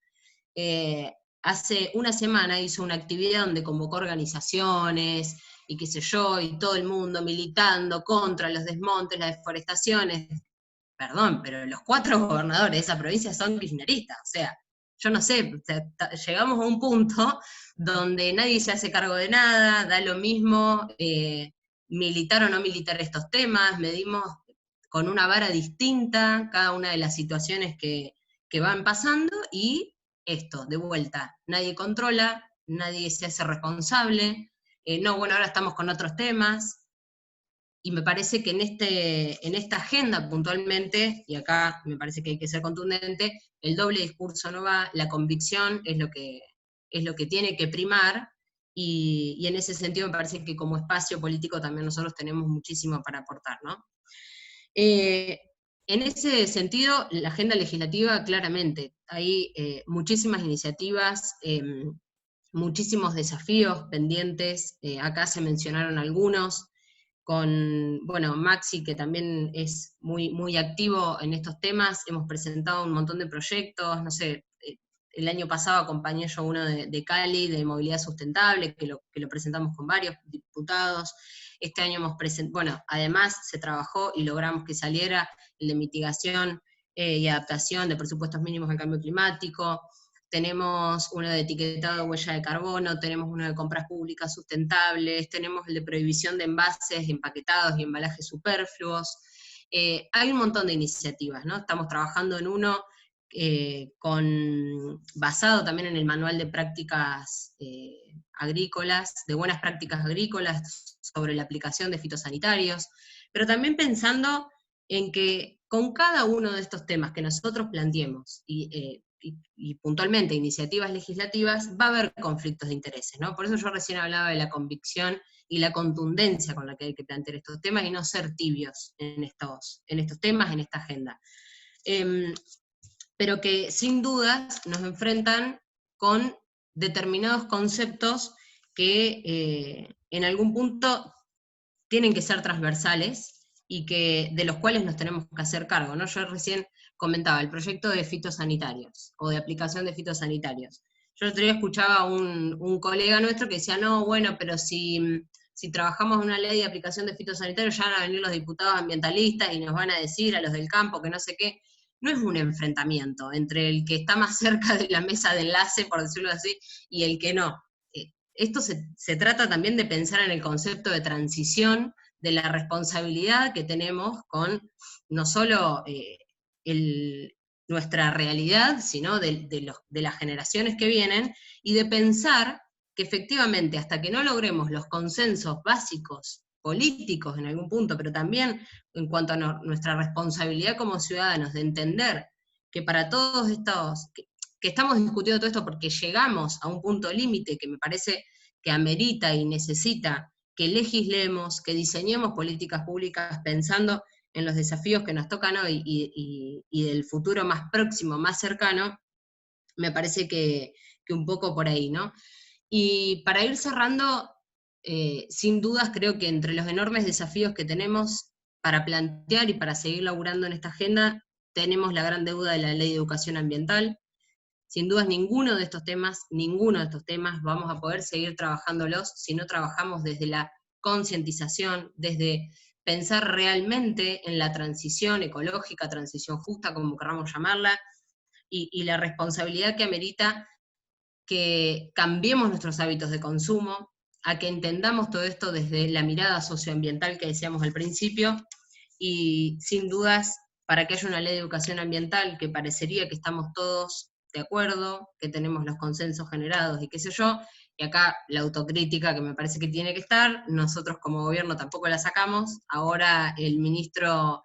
hace una semana hizo una actividad donde convocó organizaciones y qué sé yo, y todo el mundo militando contra los desmontes, las deforestaciones. Perdón, pero los 4 gobernadores de esa provincia son kirchneristas, o sea, yo no sé, llegamos a un punto donde nadie se hace cargo de nada, da lo mismo, militar o no militar estos temas, medimos con una vara distinta cada una de las situaciones que van pasando, y esto, de vuelta, nadie controla, nadie se hace responsable, no, bueno, ahora estamos con otros temas, y me parece que en esta agenda puntualmente, y acá me parece que hay que ser contundente, el doble discurso no va, la convicción es lo que tiene que primar, y en ese sentido me parece que como espacio político también nosotros tenemos muchísimo para aportar, ¿no? En ese sentido, la agenda legislativa, claramente, hay muchísimas iniciativas, muchísimos desafíos pendientes, acá se mencionaron algunos, con, bueno, Maxi, que también es muy, muy activo en estos temas, hemos presentado un montón de proyectos, no sé, el año pasado acompañé yo uno de Cali, de movilidad sustentable, que lo presentamos con varios diputados. Este año hemos presentado, bueno, además se trabajó y logramos que saliera el de mitigación y adaptación de presupuestos mínimos al cambio climático. Tenemos uno de etiquetado de huella de carbono, tenemos uno de compras públicas sustentables, tenemos el de prohibición de envases, empaquetados y embalajes superfluos. Hay un montón de iniciativas, ¿no? Estamos trabajando en uno basado también en el manual de prácticas agrícolas, de buenas prácticas agrícolas, sobre la aplicación de fitosanitarios, pero también pensando en que con cada uno de estos temas que nosotros planteemos, y puntualmente iniciativas legislativas, va a haber conflictos de intereses, ¿no? Por eso yo recién hablaba de la convicción y la contundencia con la que hay que plantear estos temas, y no ser tibios en estos temas, en esta agenda. Pero que sin dudas nos enfrentan con determinados conceptos que en algún punto tienen que ser transversales, y de los cuales nos tenemos que hacer cargo, ¿no? Yo recién comentaba el proyecto de fitosanitarios, o de aplicación de fitosanitarios. Yo el otro día escuchaba a un colega nuestro que decía, no, bueno, pero si trabajamos una ley de aplicación de fitosanitarios, ya van a venir los diputados ambientalistas y nos van a decir a los del campo que no sé qué. No es un enfrentamiento entre el que está más cerca de la mesa de enlace, por decirlo así, y el que no. Esto se trata también de pensar en el concepto de transición, de la responsabilidad que tenemos con no solo nuestra realidad, sino de las generaciones que vienen, y de pensar que efectivamente hasta que no logremos los consensos básicos políticos en algún punto, pero también en cuanto a nuestra responsabilidad como ciudadanos, de entender que para todos estos, que estamos discutiendo todo esto porque llegamos a un punto límite que me parece que amerita y necesita que legislemos, que diseñemos políticas públicas pensando en los desafíos que nos tocan hoy y del futuro más próximo, más cercano, me parece que un poco por ahí, ¿no? Y para ir cerrando, sin dudas creo que entre los enormes desafíos que tenemos para plantear y para seguir laburando en esta agenda, tenemos la gran deuda de la Ley de Educación Ambiental. Sin dudas ninguno de estos temas vamos a poder seguir trabajándolos si no trabajamos desde la concientización, desde pensar realmente en la transición ecológica, transición justa, como queramos llamarla, y la responsabilidad que amerita que cambiemos nuestros hábitos de consumo, a que entendamos todo esto desde la mirada socioambiental que decíamos al principio, y sin dudas, para que haya una ley de educación ambiental, que parecería que estamos todos de acuerdo, que tenemos los consensos generados y qué sé yo, y acá la autocrítica que me parece que tiene que estar, nosotros como gobierno tampoco la sacamos, ahora el ministro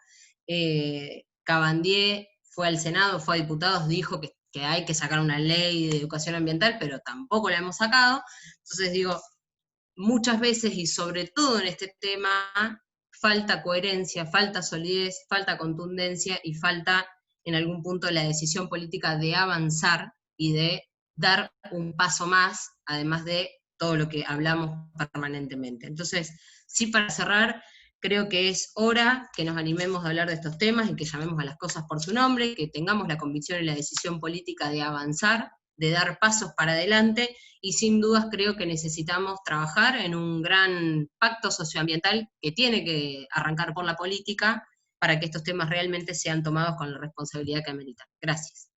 Cabandier fue al Senado, fue a diputados, dijo que hay que sacar una ley de educación ambiental, pero tampoco la hemos sacado. Entonces digo, muchas veces, y sobre todo en este tema, falta coherencia, falta solidez, falta contundencia, y falta en algún punto la decisión política de avanzar y de dar un paso más, además de todo lo que hablamos permanentemente. Entonces, sí, para cerrar, creo que es hora que nos animemos a hablar de estos temas y que llamemos a las cosas por su nombre, que tengamos la convicción y la decisión política de avanzar, de dar pasos para adelante, y sin dudas creo que necesitamos trabajar en un gran pacto socioambiental que tiene que arrancar por la política para que estos temas realmente sean tomados con la responsabilidad que ameritan. Gracias.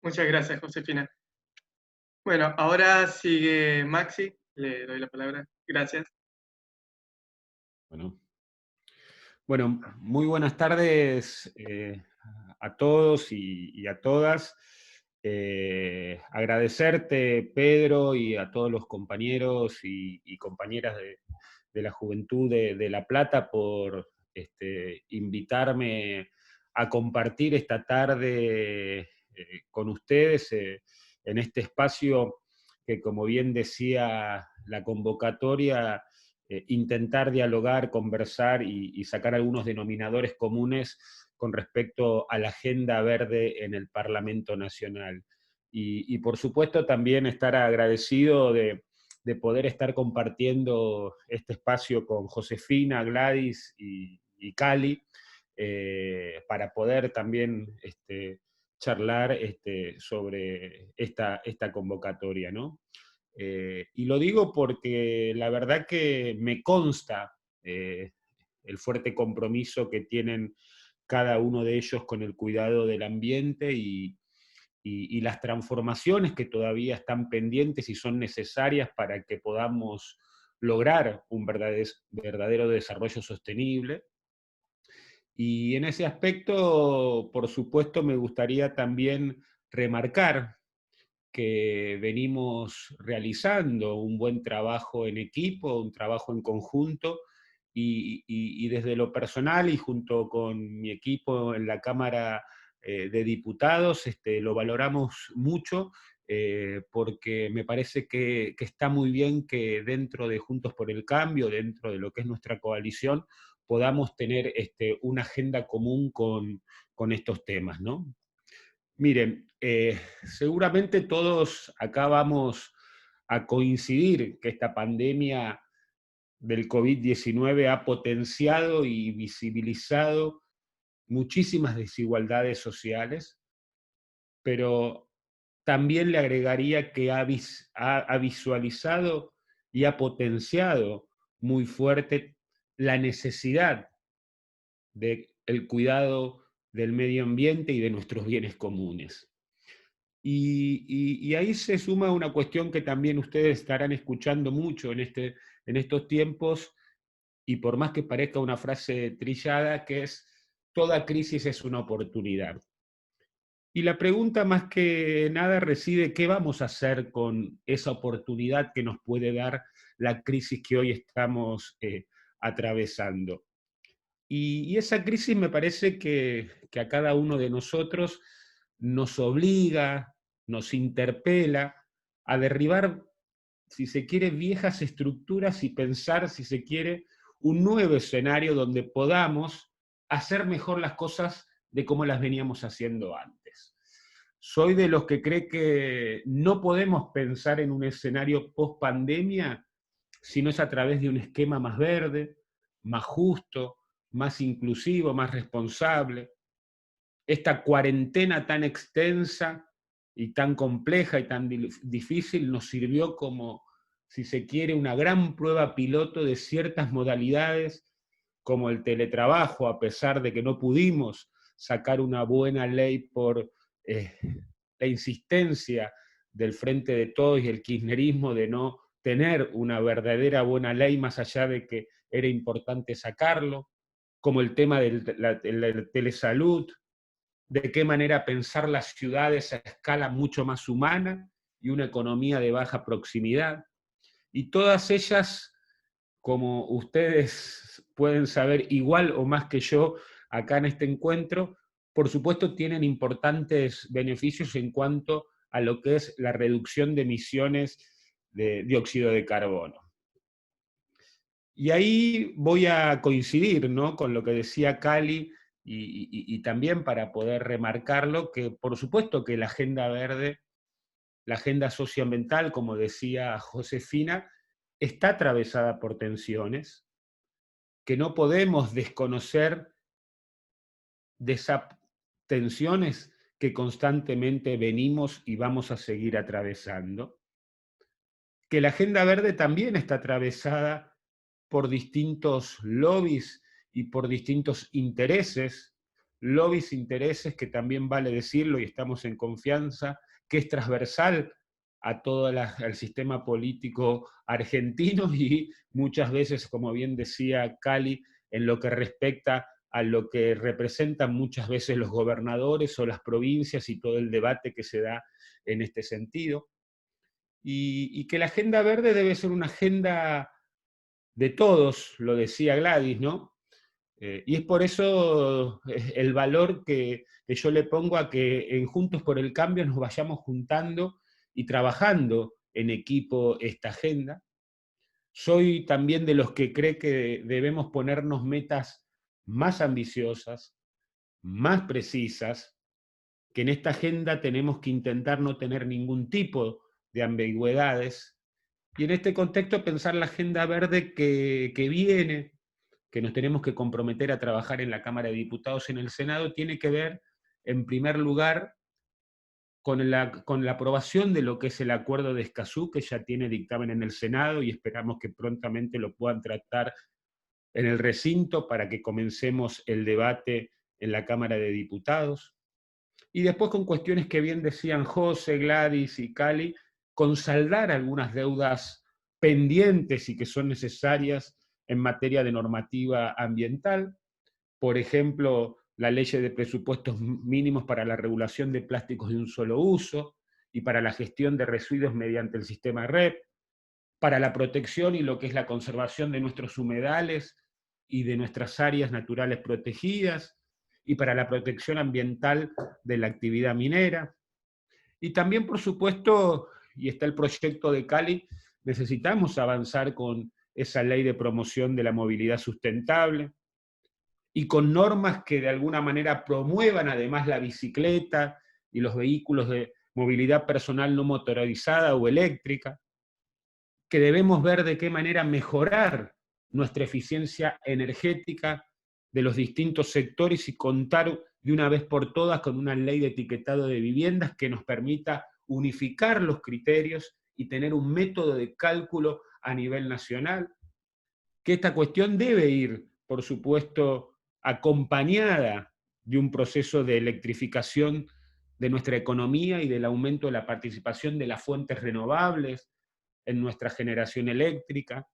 Muchas gracias, Josefina. Bueno, ahora sigue Maxi, le doy la palabra. Gracias. Bueno, muy buenas tardes a todos y a todas. Agradecerte, Pedro, y a todos los compañeros y compañeras de la Juventud de La Plata por invitarme a compartir esta tarde con ustedes en este espacio que, como bien decía la convocatoria, intentar dialogar, conversar y sacar algunos denominadores comunes con respecto a la agenda verde en el Parlamento Nacional. Y por supuesto también estar agradecido de poder estar compartiendo este espacio con Josefina, Gladys y Cali, para poder también charlar sobre esta convocatoria, ¿no? Y lo digo porque la verdad que me consta el fuerte compromiso que tienen cada uno de ellos con el cuidado del ambiente y las transformaciones que todavía están pendientes y son necesarias para que podamos lograr un verdadero desarrollo sostenible. Y en ese aspecto, por supuesto, me gustaría también remarcar que venimos realizando un buen trabajo en equipo, un trabajo en conjunto, y desde lo personal y junto con mi equipo en la Cámara de Diputados, lo valoramos mucho, porque me parece que está muy bien que dentro de Juntos por el Cambio, dentro de lo que es nuestra coalición, podamos tener una agenda común con estos temas, ¿no? Miren, seguramente todos acá vamos a coincidir que esta pandemia del COVID-19 ha potenciado y visibilizado muchísimas desigualdades sociales, pero también le agregaría que ha visualizado y ha potenciado muy fuerte la necesidad del cuidado del medio ambiente y de nuestros bienes comunes. Y ahí se suma una cuestión que también ustedes estarán escuchando mucho en estos tiempos, y por más que parezca una frase trillada, que es: toda crisis es una oportunidad. Y la pregunta más que nada reside: ¿qué vamos a hacer con esa oportunidad que nos puede dar la crisis que hoy estamos atravesando? Y esa crisis me parece que a cada uno de nosotros nos obliga, nos interpela a derribar, si se quiere, viejas estructuras y pensar, si se quiere, un nuevo escenario donde podamos hacer mejor las cosas de cómo las veníamos haciendo antes. Soy de los que cree que no podemos pensar en un escenario post-pandemia si no es a través de un esquema más verde, más justo, más inclusivo, más responsable. Esta cuarentena tan extensa y tan compleja y tan difícil nos sirvió como, si se quiere, una gran prueba piloto de ciertas modalidades, como el teletrabajo, a pesar de que no pudimos sacar una buena ley por la insistencia del Frente de Todos y el kirchnerismo de no tener una verdadera buena ley, más allá de que era importante sacarlo, como el tema de la telesalud, de qué manera pensar las ciudades a escala mucho más humana y una economía de baja proximidad. Y todas ellas, como ustedes pueden saber igual o más que yo acá en este encuentro, por supuesto tienen importantes beneficios en cuanto a lo que es la reducción de emisiones de dióxido de carbono. Y ahí voy a coincidir, ¿no?, con lo que decía Cali, y también para poder remarcarlo, que por supuesto que la agenda verde, la agenda socioambiental, como decía Josefina, está atravesada por tensiones, que no podemos desconocer de esas tensiones que constantemente venimos y vamos a seguir atravesando, que la agenda verde también está atravesada por distintos lobbies y por distintos intereses, intereses que también vale decirlo y estamos en confianza, que es transversal a todo el sistema político argentino y muchas veces, como bien decía Cali, en lo que respecta a lo que representan muchas veces los gobernadores o las provincias y todo el debate que se da en este sentido. Y que la agenda verde debe ser una agenda de todos, lo decía Gladys, ¿no? Y es por eso el valor que yo le pongo a que en Juntos por el Cambio nos vayamos juntando y trabajando en equipo esta agenda. Soy también de los que cree que debemos ponernos metas más ambiciosas, más precisas, que en esta agenda tenemos que intentar no tener ningún tipo de ambigüedades, y en este contexto pensar la agenda verde que viene, que nos tenemos que comprometer a trabajar en la Cámara de Diputados y en el Senado, tiene que ver, en primer lugar, con la aprobación de lo que es el Acuerdo de Escazú, que ya tiene dictamen en el Senado y esperamos que prontamente lo puedan tratar en el recinto para que comencemos el debate en la Cámara de Diputados. Y después con cuestiones que bien decían José, Gladys y Cali, con saldar algunas deudas pendientes y que son necesarias en materia de normativa ambiental. Por ejemplo, la ley de presupuestos mínimos para la regulación de plásticos de un solo uso y para la gestión de residuos mediante el sistema REP, para la protección y lo que es la conservación de nuestros humedales y de nuestras áreas naturales protegidas, y para la protección ambiental de la actividad minera. Y también, por supuesto, y está el proyecto de Cali, necesitamos avanzar con esa ley de promoción de la movilidad sustentable y con normas que de alguna manera promuevan además la bicicleta y los vehículos de movilidad personal no motorizada o eléctrica, que debemos ver de qué manera mejorar nuestra eficiencia energética de los distintos sectores y contar de una vez por todas con una ley de etiquetado de viviendas que nos permita unificar los criterios y tener un método de cálculo a nivel nacional, que esta cuestión debe ir, por supuesto, acompañada de un proceso de electrificación de nuestra economía y del aumento de la participación de las fuentes renovables en nuestra generación eléctrica,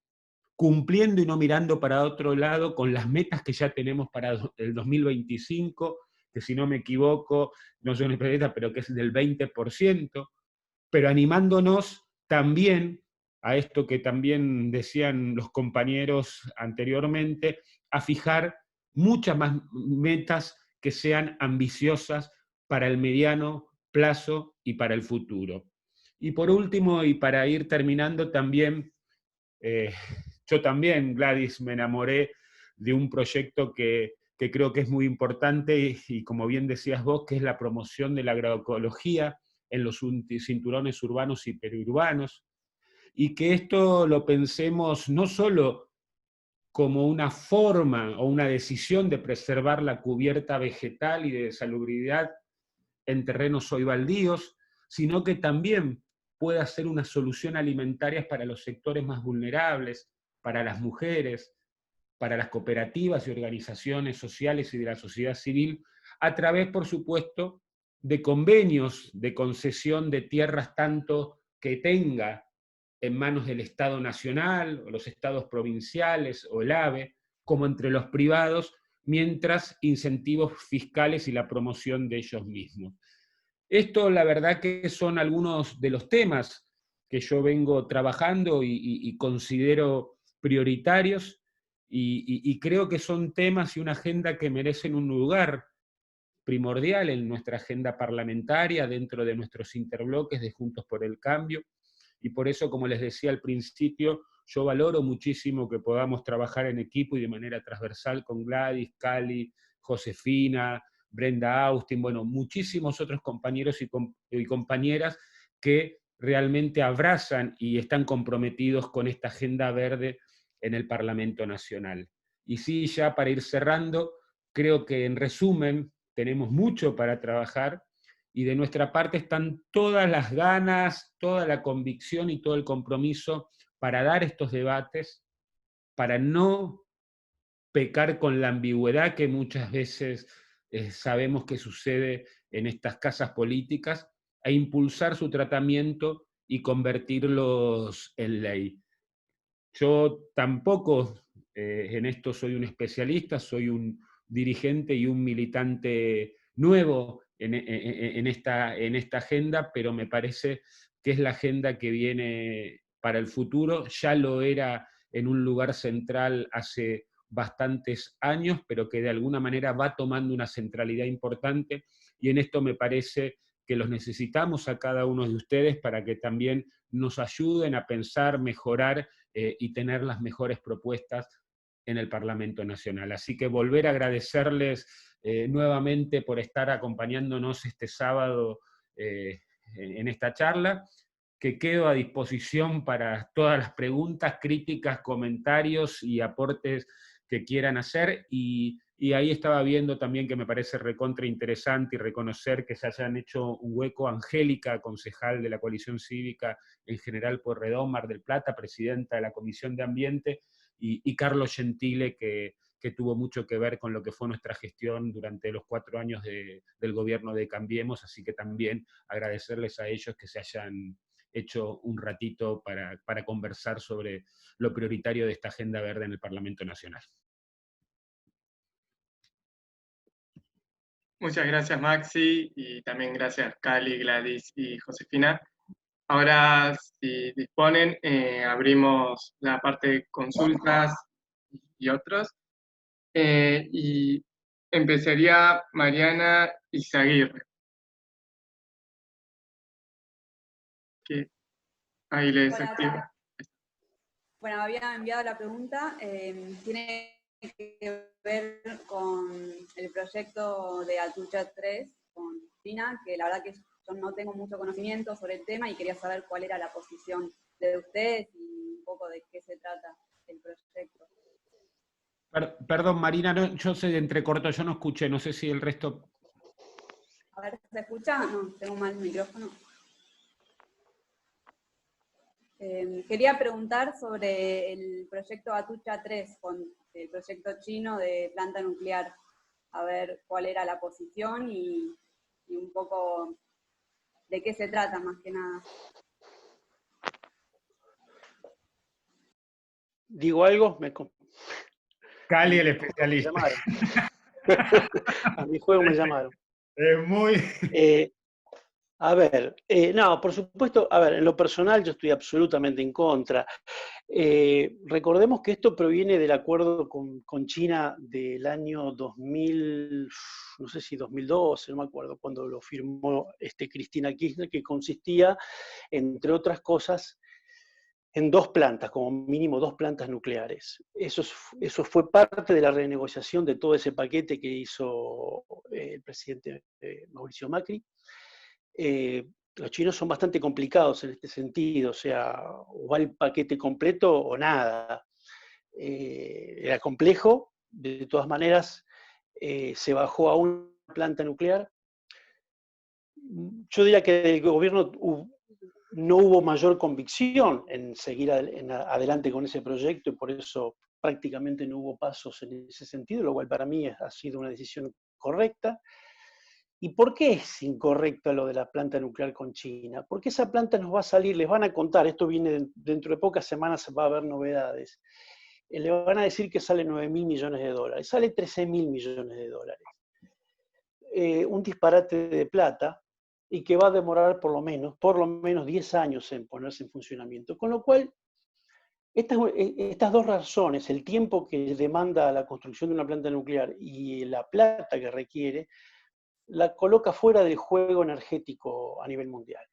cumpliendo y no mirando para otro lado con las metas que ya tenemos para el 2025, que si no me equivoco, no soy un especialista, pero que es del 20%, pero animándonos también a esto que también decían los compañeros anteriormente, a fijar muchas más metas que sean ambiciosas para el mediano plazo y para el futuro. Y por último, y para ir terminando también, yo también, Gladys, me enamoré de un proyecto que creo que es muy importante y como bien decías vos, que es la promoción de la agroecología en los cinturones urbanos y periurbanos, y que esto lo pensemos no solo como una forma o una decisión de preservar la cubierta vegetal y de salubridad en terrenos hoy baldíos, sino que también pueda ser una solución alimentaria para los sectores más vulnerables, para las mujeres, para las cooperativas y organizaciones sociales y de la sociedad civil, a través, por supuesto, de convenios de concesión de tierras tanto que tenga en manos del Estado Nacional, o los estados provinciales, o el AVE, como entre los privados, mientras incentivos fiscales y la promoción de ellos mismos. Esto, la verdad, que son algunos de los temas que yo vengo trabajando y considero prioritarios, y creo que son temas y una agenda que merecen un lugar primordial en nuestra agenda parlamentaria, dentro de nuestros interbloques de Juntos por el Cambio, y por eso, como les decía al principio, yo valoro muchísimo que podamos trabajar en equipo y de manera transversal con Gladys, Cali, Josefina, Brenda Austin, bueno, muchísimos otros compañeros y compañeras que realmente abrazan y están comprometidos con esta agenda verde en el Parlamento Nacional. Y sí, ya para ir cerrando, creo que en resumen tenemos mucho para trabajar, y de nuestra parte están todas las ganas, toda la convicción y todo el compromiso para dar estos debates, para no pecar con la ambigüedad que muchas veces sabemos que sucede en estas casas políticas, e impulsar su tratamiento y convertirlos en ley. Yo tampoco en esto soy un especialista, soy un dirigente y un militante nuevo en esta agenda, pero me parece que es la agenda que viene para el futuro. Ya lo era en un lugar central hace bastantes años, pero que de alguna manera va tomando una centralidad importante, y en esto me parece que los necesitamos a cada uno de ustedes para que también nos ayuden a pensar, mejorar y tener las mejores propuestas en el Parlamento Nacional. Así que volver a agradecerles nuevamente por estar acompañándonos este sábado en esta charla, que quedo a disposición para todas las preguntas, críticas, comentarios y aportes que quieran hacer, y ahí estaba viendo también que me parece recontra interesante y reconocer que se hayan hecho un hueco Angélica, concejal de la Coalición Cívica en General Pueyrredón, Mar del Plata, presidenta de la Comisión de Ambiente, y Carlos Gentile, que tuvo mucho que ver con lo que fue nuestra gestión durante los 4 años del gobierno de Cambiemos, así que también agradecerles a ellos que se hayan hecho un ratito para conversar sobre lo prioritario de esta agenda verde en el Parlamento Nacional. Muchas gracias, Maxi, y también gracias, Cali, Gladys y Josefina. Ahora, si disponen, abrimos la parte de consultas y otros. Y empezaría Mariana Izaguirre. Que ahí les desactivo. Bueno, había enviado la pregunta. Tiene que ver con el proyecto de Atucha 3 con China, que la verdad que yo no tengo mucho conocimiento sobre el tema y quería saber cuál era la posición de ustedes y un poco de qué se trata el proyecto. Perdón, Marina, no, yo se entrecortó, yo no escuché, no sé si el resto... A ver, ¿se escucha? No, tengo mal el micrófono. Quería preguntar sobre el proyecto Atucha 3, con el proyecto chino de planta nuclear, a ver cuál era la posición y un poco de qué se trata más que nada. ¿Digo algo? Cali, el especialista. Me a mi juego me llamaron. Es muy... A ver, no, por supuesto, a ver, en lo personal yo estoy absolutamente en contra. Recordemos que esto proviene del acuerdo con China del año 2000, no sé si 2012, no me acuerdo, cuando lo firmó Cristina Kirchner, que consistía, entre otras cosas, en 2 plantas, como mínimo 2 plantas nucleares. Eso fue parte de la renegociación de todo ese paquete que hizo el presidente Mauricio Macri. Los chinos son bastante complicados en este sentido, o sea, o va el paquete completo o nada. Era complejo, de todas maneras se bajó a una planta nuclear. yo diría que el gobierno no hubo mayor convicción en seguir adelante con ese proyecto y por eso prácticamente no hubo pasos en ese sentido, lo cual para mí ha sido una decisión correcta. ¿Y por qué es incorrecta lo de la planta nuclear con China? Porque esa planta nos va a salir, les van a contar, esto viene dentro de pocas semanas, va a haber novedades. Le van a decir que sale 9.000 millones de dólares, sale 13.000 millones de dólares. Un disparate de plata y que va a demorar por lo menos 10 años en ponerse en funcionamiento. Con lo cual, estas dos razones, el tiempo que demanda la construcción de una planta nuclear y la plata que requiere, la coloca fuera del juego energético a nivel mundial.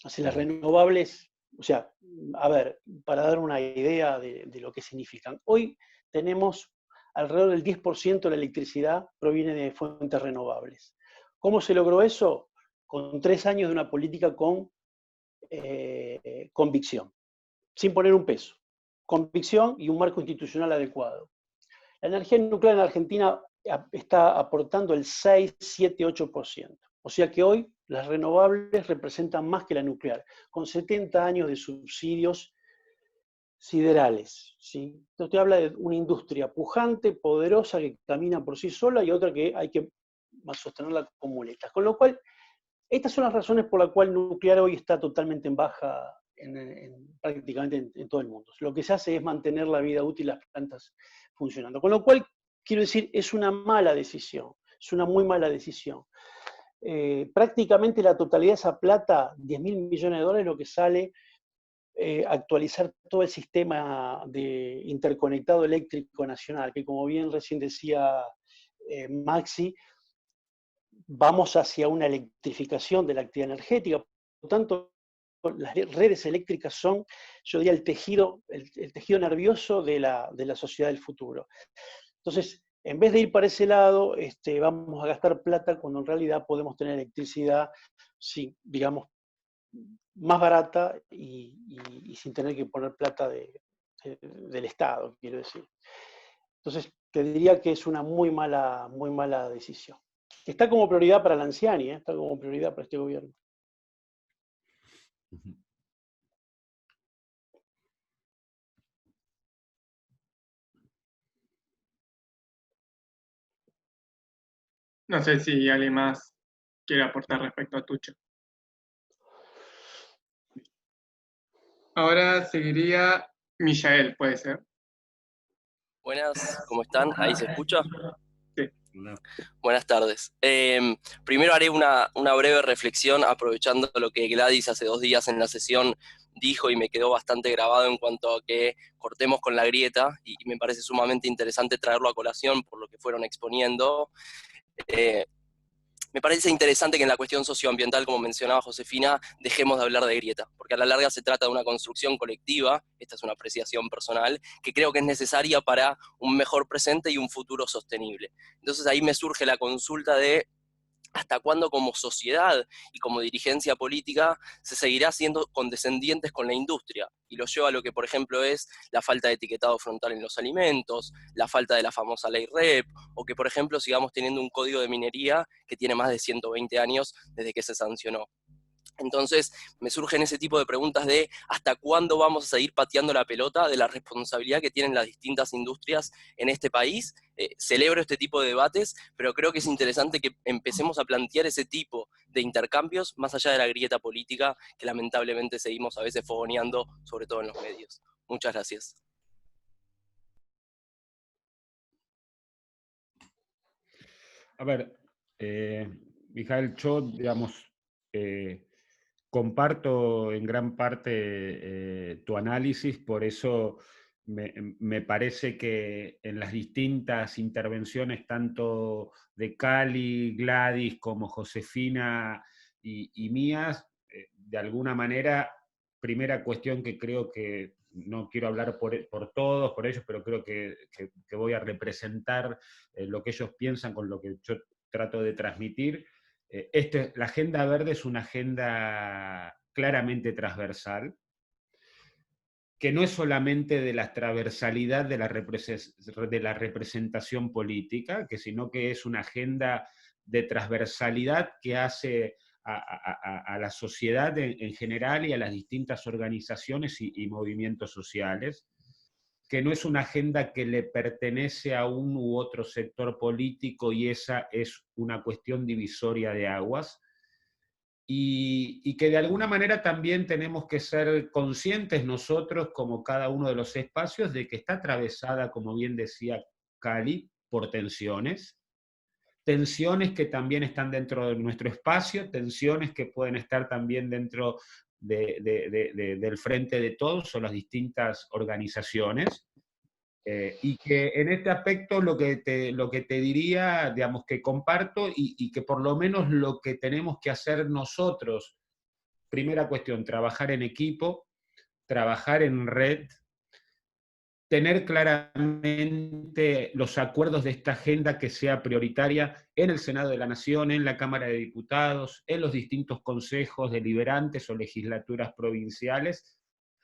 Así las renovables, o sea, a ver, para dar una idea de lo que significan. Hoy tenemos alrededor del 10% de la electricidad proviene de fuentes renovables. ¿Cómo se logró eso? Con 3 años de una política con convicción, sin poner un peso. Convicción y un marco institucional adecuado. La energía nuclear en Argentina está aportando el 6, 7, 8%. O sea que hoy las renovables representan más que la nuclear, con 70 años de subsidios siderales. ¿Sí? Esto te habla de una industria pujante, poderosa, que camina por sí sola y otra que hay que sostenerla con muletas. Con lo cual, estas son las razones por las cuales el nuclear hoy está totalmente en baja prácticamente en todo el mundo. Lo que se hace es mantener la vida útil de las plantas funcionando. Con lo cual, quiero decir, es una mala decisión, es una muy mala decisión. Prácticamente la totalidad de esa plata, 10.000 millones de dólares, es lo que sale actualizar todo el sistema de interconectado eléctrico nacional, que como bien recién decía Maxi, vamos hacia una electrificación de la actividad energética, por lo tanto, las redes eléctricas son, yo diría, el tejido nervioso de la sociedad del futuro. Entonces, en vez de ir para ese lado, vamos a gastar plata cuando en realidad podemos tener electricidad, sí, digamos, más barata y sin tener que poner plata del Estado, quiero decir. Entonces, te diría que es una muy mala decisión. Está como prioridad para la Anciani, está como prioridad para este gobierno. No sé si alguien más quiere aportar respecto a Tucho. Ahora seguiría Michael, puede ser. Buenas, ¿cómo están? ¿Ahí se escucha? Sí. Buenas tardes. Primero haré una breve reflexión aprovechando lo que Gladys hace 2 días en la sesión dijo y me quedó bastante grabado en cuanto a que cortemos con la grieta y me parece sumamente interesante traerlo a colación por lo que fueron exponiendo. Me parece interesante que en la cuestión socioambiental, como mencionaba Josefina, dejemos de hablar de grieta, porque a la larga se trata de una construcción colectiva, esta es una apreciación personal, que creo que es necesaria para un mejor presente y un futuro sostenible. Entonces ahí me surge la consulta de hasta cuándo como sociedad y como dirigencia política se seguirá siendo condescendientes con la industria, y lo lleva a lo que, por ejemplo, es la falta de etiquetado frontal en los alimentos, la falta de la famosa ley REP, o que, por ejemplo, sigamos teniendo un código de minería que tiene más de 120 años desde que se sancionó. Entonces me surgen ese tipo de preguntas de hasta cuándo vamos a seguir pateando la pelota de la responsabilidad que tienen las distintas industrias en este país. Celebro este tipo de debates, pero creo que es interesante que empecemos a plantear ese tipo de intercambios más allá de la grieta política que lamentablemente seguimos a veces fogoneando, sobre todo en los medios. Muchas gracias. A ver, Mijael, yo, digamos, comparto en gran parte tu análisis, por eso me parece que en las distintas intervenciones, tanto de Cali, Gladys, como Josefina y mías, de alguna manera, primera cuestión que creo que, no quiero hablar por todos, por ellos, pero creo que voy a representar lo que ellos piensan con lo que yo trato de transmitir. La Agenda Verde es una agenda claramente transversal, que no es solamente de la transversalidad de la representación política, sino que es una agenda de transversalidad que hace a la sociedad en general y a las distintas organizaciones y movimientos sociales, que no es una agenda que le pertenece a un u otro sector político y esa es una cuestión divisoria de aguas, y que de alguna manera también tenemos que ser conscientes nosotros, como cada uno de los espacios, de que está atravesada, como bien decía Cali, por tensiones que también están dentro de nuestro espacio, tensiones que pueden estar también dentro del frente de todos o las distintas organizaciones, y que en este aspecto lo que te diría, digamos, que comparto y que por lo menos lo que tenemos que hacer nosotros, primera cuestión, trabajar en equipo, trabajar en red, tener claramente los acuerdos de esta agenda que sea prioritaria en el Senado de la Nación, en la Cámara de Diputados, en los distintos consejos deliberantes o legislaturas provinciales,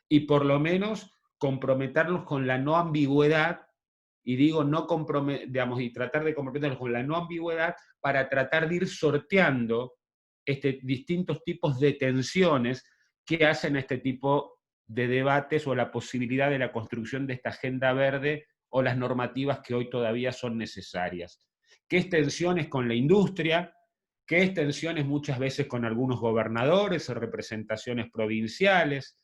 y por lo menos comprometernos con la no ambigüedad, y digo digamos, y tratar de comprometernos con la no ambigüedad para tratar de ir sorteando distintos tipos de tensiones que hacen este tipo de debates o la posibilidad de la construcción de esta agenda verde o las normativas que hoy todavía son necesarias. ¿Qué tensiones con la industria? ¿Qué tensiones muchas veces con algunos gobernadores o representaciones provinciales?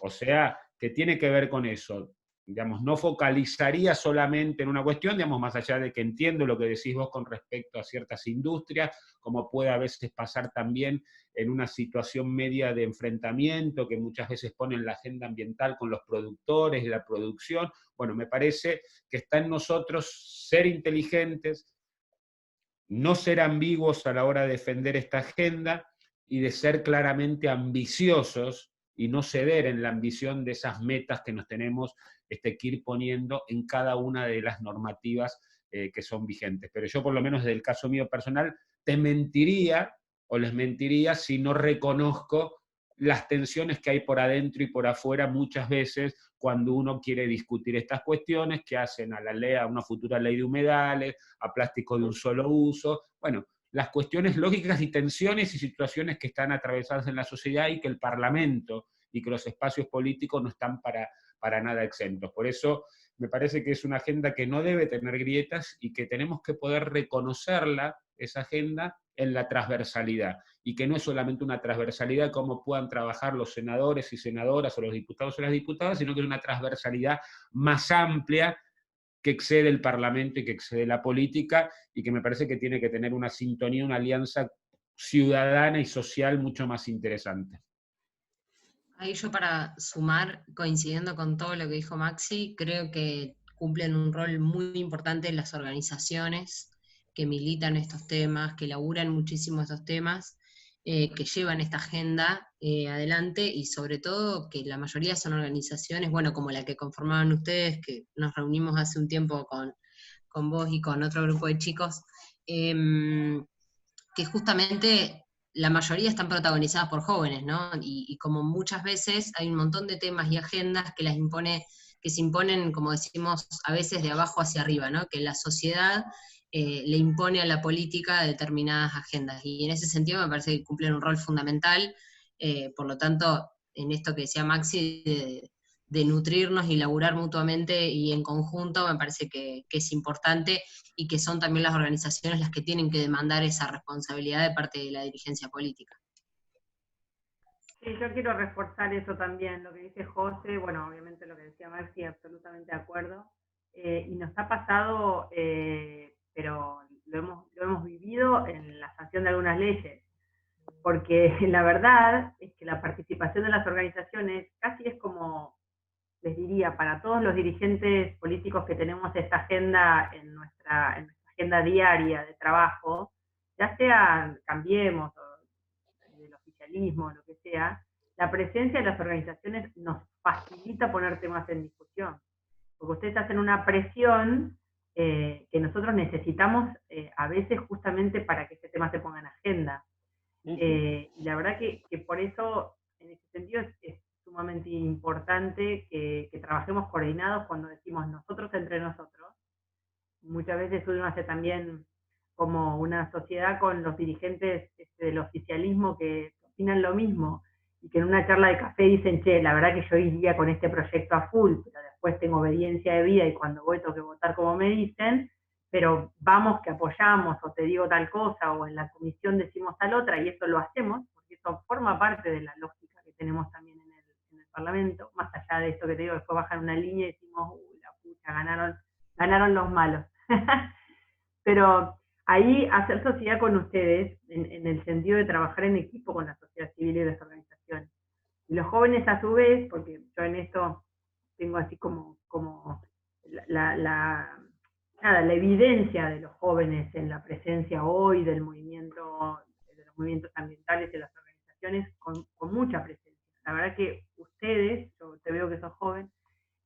O sea, que tiene que ver con eso. Digamos, no focalizaría solamente en una cuestión, digamos, más allá de que entiendo lo que decís vos con respecto a ciertas industrias, como puede a veces pasar también en una situación media de enfrentamiento que muchas veces ponen la agenda ambiental con los productores y la producción. Bueno, me parece que está en nosotros ser inteligentes, no ser ambiguos a la hora de defender esta agenda y de ser claramente ambiciosos y no ceder en la ambición de esas metas que nos tenemos que ir poniendo en cada una de las normativas que son vigentes. Pero yo, por lo menos desde el caso mío personal, te mentiría o les mentiría si no reconozco las tensiones que hay por adentro y por afuera muchas veces cuando uno quiere discutir estas cuestiones que hacen a la ley, a una futura ley de humedales, a plástico de un solo uso, bueno, las cuestiones lógicas y tensiones y situaciones que están atravesadas en la sociedad y que el Parlamento y que los espacios políticos no están para nada exentos. Por eso me parece que es una agenda que no debe tener grietas y que tenemos que poder reconocerla, esa agenda, en la transversalidad. Y que no es solamente una transversalidad como puedan trabajar los senadores y senadoras o los diputados o las diputadas, sino que es una transversalidad más amplia que excede el Parlamento y que excede la política y que me parece que tiene que tener una sintonía, una alianza ciudadana y social mucho más interesante. Ahí yo para sumar, coincidiendo con todo lo que dijo Maxi, creo que cumplen un rol muy importante las organizaciones que militan estos temas, que laburan muchísimo estos temas, que llevan esta agenda adelante y sobre todo que la mayoría son organizaciones, bueno, como la que conformaban ustedes, que nos reunimos hace un tiempo con vos y con otro grupo de chicos, que justamente la mayoría están protagonizadas por jóvenes, ¿no? Y como muchas veces hay un montón de temas y agendas que se imponen, como decimos, a veces de abajo hacia arriba, ¿no? Que la sociedad le impone a la política determinadas agendas. Y en ese sentido me parece que cumplen un rol fundamental, por lo tanto, en esto que decía Maxi, de nutrirnos y laburar mutuamente y en conjunto, me parece que es importante y que son también las organizaciones las que tienen que demandar esa responsabilidad de parte de la dirigencia política. Sí, yo quiero reforzar eso también, lo que dice José, bueno, obviamente lo que decía Maxi, absolutamente de acuerdo, y nos ha pasado, pero lo hemos vivido en la sanción de algunas leyes, porque la verdad es que la participación de las organizaciones casi es como, les diría, para todos los dirigentes políticos que tenemos esta agenda en nuestra agenda diaria de trabajo, ya sea Cambiemos o del oficialismo, lo que sea, la presencia de las organizaciones nos facilita poner temas en discusión, porque ustedes hacen una presión que nosotros necesitamos a veces justamente para que este tema se ponga en agenda. Y la verdad que por eso, en ese sentido, es sumamente importante que trabajemos coordinados cuando decimos nosotros entre nosotros. Muchas veces uno hace también como una sociedad con los dirigentes del oficialismo que opinan lo mismo, y que en una charla de café dicen, che, la verdad que yo iría con este proyecto a full, pero después tengo obediencia de vida y cuando voy tengo que votar como me dicen, pero vamos que apoyamos, o te digo tal cosa, o en la comisión decimos tal otra, y eso lo hacemos, porque eso forma parte de la lógica que tenemos también en el Parlamento, más allá de esto que te digo, después bajan una línea y decimos, la pucha, ganaron los malos. Pero ahí hacer sociedad con ustedes, en el sentido de trabajar en equipo con la sociedad civil y las organizaciones. Y los jóvenes a su vez, porque yo en esto tengo así como la evidencia de los jóvenes en la presencia hoy de los movimientos ambientales y las organizaciones con mucha presencia. La verdad que ustedes, yo te veo que sos joven,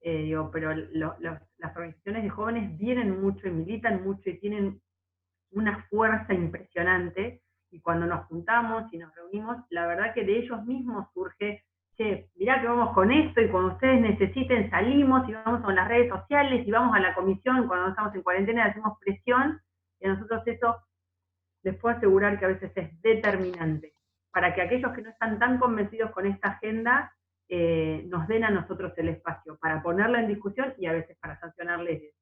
pero las organizaciones de jóvenes vienen mucho y militan mucho y tienen una fuerza impresionante, y cuando nos juntamos y nos reunimos, la verdad que de ellos mismos surge, che, mirá que vamos con esto, y cuando ustedes necesiten salimos, y vamos a las redes sociales, y vamos a la comisión, cuando estamos en cuarentena hacemos presión, y a nosotros eso les puedo asegurar que a veces es determinante, para que aquellos que no están tan convencidos con esta agenda, nos den a nosotros el espacio, para ponerla en discusión, y a veces para sancionar leyes.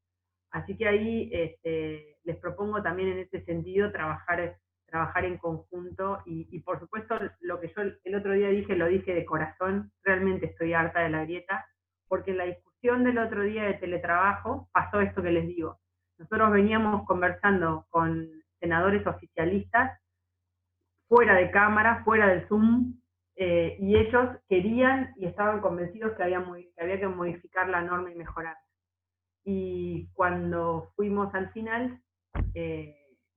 Así que ahí les propongo también en ese sentido trabajar en conjunto, y por supuesto lo que yo el otro día dije, lo dije de corazón, realmente estoy harta de la grieta, porque en la discusión del otro día de teletrabajo pasó esto que les digo. Nosotros veníamos conversando con senadores oficialistas, fuera de cámara, fuera del Zoom, y ellos querían y estaban convencidos que había que modificar la norma y mejorarla. Y cuando fuimos al final,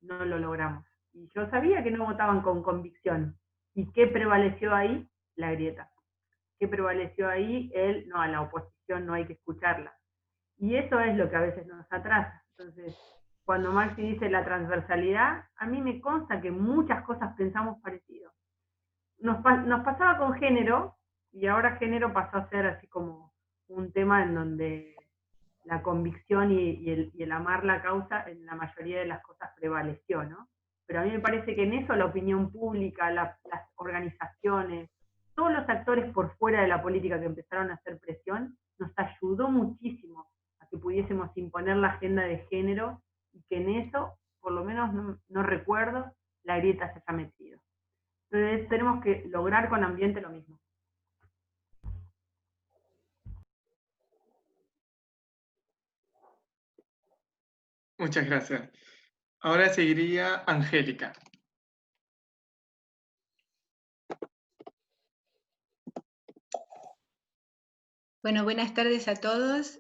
no lo logramos. Y yo sabía que no votaban con convicción. ¿Y qué prevaleció ahí? La grieta. ¿Qué prevaleció ahí? No, a la oposición no hay que escucharla. Y eso es lo que a veces nos atrasa. Entonces, cuando Maxi dice la transversalidad, a mí me consta que muchas cosas pensamos parecido. Nos pasaba con género, y ahora género pasó a ser así como un tema en donde la convicción y el amar la causa en la mayoría de las cosas prevaleció, ¿no? Pero a mí me parece que en eso la opinión pública, las organizaciones, todos los actores por fuera de la política que empezaron a hacer presión, nos ayudó muchísimo a que pudiésemos imponer la agenda de género, y que en eso, por lo menos no recuerdo, la grieta se haya metido. Entonces tenemos que lograr con ambiente lo mismo. Muchas gracias. Ahora seguiría Angélica. Bueno, buenas tardes a todos.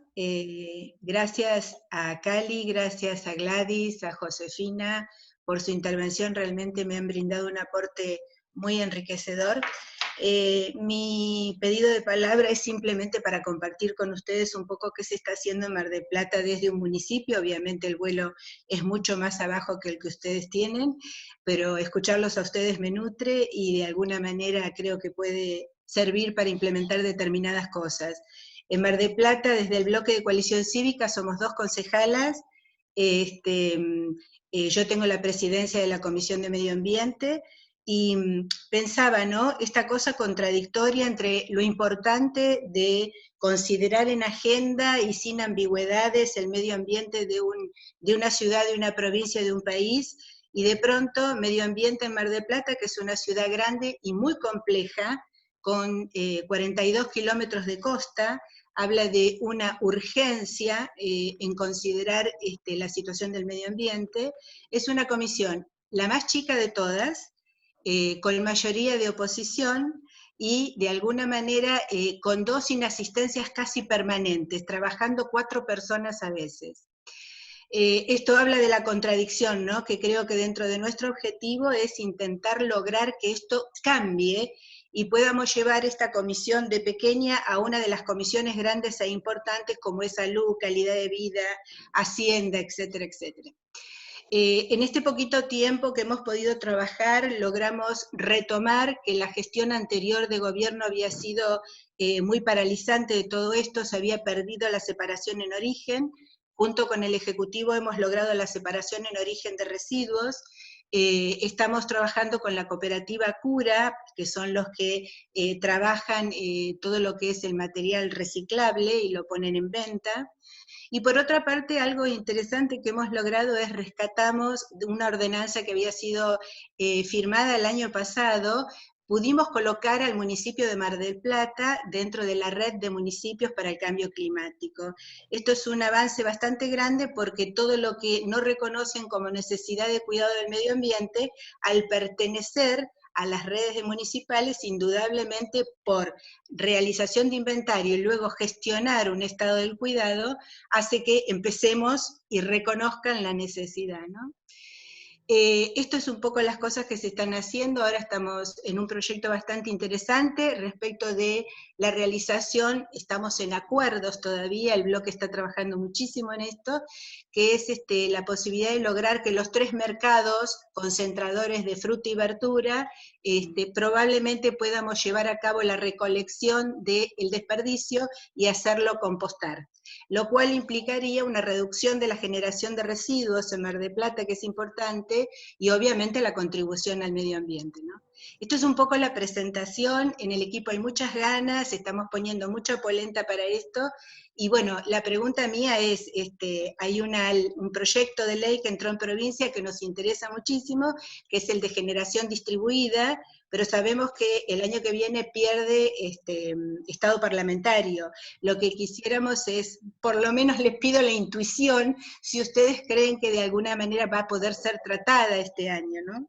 Gracias a Cali, gracias a Gladys, a Josefina por su intervención. Realmente me han brindado un aporte muy enriquecedor. Mi pedido de palabra es simplemente para compartir con ustedes un poco qué se está haciendo en Mar del Plata desde un municipio. Obviamente el vuelo es mucho más abajo que el que ustedes tienen, pero escucharlos a ustedes me nutre y de alguna manera creo que puede servir para implementar determinadas cosas. En Mar del Plata, desde el bloque de Coalición Cívica, somos 2 concejalas. Yo tengo la presidencia de la Comisión de Medio Ambiente, y pensaba, ¿no?, esta cosa contradictoria entre lo importante de considerar en agenda y sin ambigüedades el medio ambiente de una ciudad, de una provincia, de un país, y de pronto medio ambiente en Mar del Plata, que es una ciudad grande y muy compleja, con 42 kilómetros de costa, habla de una urgencia en considerar la situación del medio ambiente. Es una comisión la más chica de todas, con mayoría de oposición, y de alguna manera con 2 inasistencias casi permanentes, trabajando 4 personas a veces. Esto habla de la contradicción, ¿no?, que creo que dentro de nuestro objetivo es intentar lograr que esto cambie y podamos llevar esta comisión de pequeña a una de las comisiones grandes e importantes como es salud, calidad de vida, hacienda, etcétera, etcétera. En este poquito tiempo que hemos podido trabajar, logramos retomar que la gestión anterior de gobierno había sido muy paralizante de todo esto, se había perdido la separación en origen, junto con el Ejecutivo hemos logrado la separación en origen de residuos. Estamos trabajando con la cooperativa Cura, que son los que trabajan todo lo que es el material reciclable y lo ponen en venta. Y por otra parte, algo interesante que hemos logrado es rescatamos una ordenanza que había sido firmada el año pasado. Pudimos colocar al municipio de Mar del Plata dentro de la red de municipios para el cambio climático. Esto es un avance bastante grande porque todo lo que no reconocen como necesidad de cuidado del medio ambiente, al pertenecer a las redes municipales, indudablemente por realización de inventario y luego gestionar un estado del cuidado, hace que empecemos y reconozcan la necesidad, ¿no? Esto es un poco las cosas que se están haciendo. Ahora estamos en un proyecto bastante interesante respecto de la realización, estamos en acuerdos todavía, el bloque está trabajando muchísimo en esto, que es la posibilidad de lograr que los 3 mercados concentradores de fruta y verdura, probablemente podamos llevar a cabo la recolección del desperdicio y hacerlo compostar, lo cual implicaría una reducción de la generación de residuos en Mar del Plata, que es importante, y obviamente la contribución al medio ambiente, ¿no? Esto es un poco la presentación, en el equipo hay muchas ganas, estamos poniendo mucha polenta para esto, y bueno, la pregunta mía es, hay un proyecto de ley que entró en provincia que nos interesa muchísimo, que es el de generación distribuida, pero sabemos que el año que viene pierde estado parlamentario. Lo que quisiéramos es, por lo menos les pido la intuición, si ustedes creen que de alguna manera va a poder ser tratada este año, ¿no?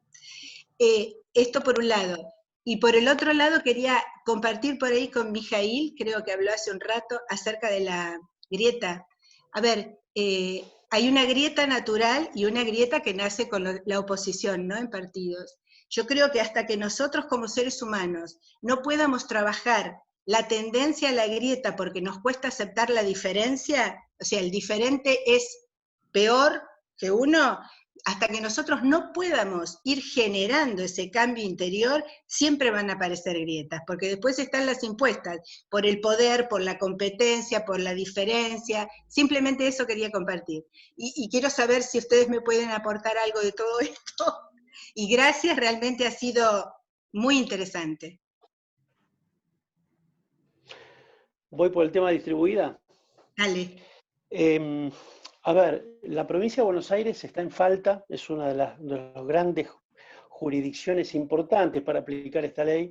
Esto por un lado. Y por el otro lado quería compartir por ahí con Mijail, creo que habló hace un rato, acerca de la grieta. A ver, hay una grieta natural y una grieta que nace con la oposición, ¿no? En partidos. Yo creo que hasta que nosotros como seres humanos no podamos trabajar la tendencia a la grieta porque nos cuesta aceptar la diferencia, o sea, el diferente es peor que uno, hasta que nosotros no podamos ir generando ese cambio interior, siempre van a aparecer grietas, porque después están las impuestas, por el poder, por la competencia, por la diferencia, simplemente eso quería compartir. Y quiero saber si ustedes me pueden aportar algo de todo esto, y gracias, realmente ha sido muy interesante. ¿Voy por el tema distribuida? Dale. A ver, la provincia de Buenos Aires está en falta, es una de las grandes jurisdicciones importantes para aplicar esta ley.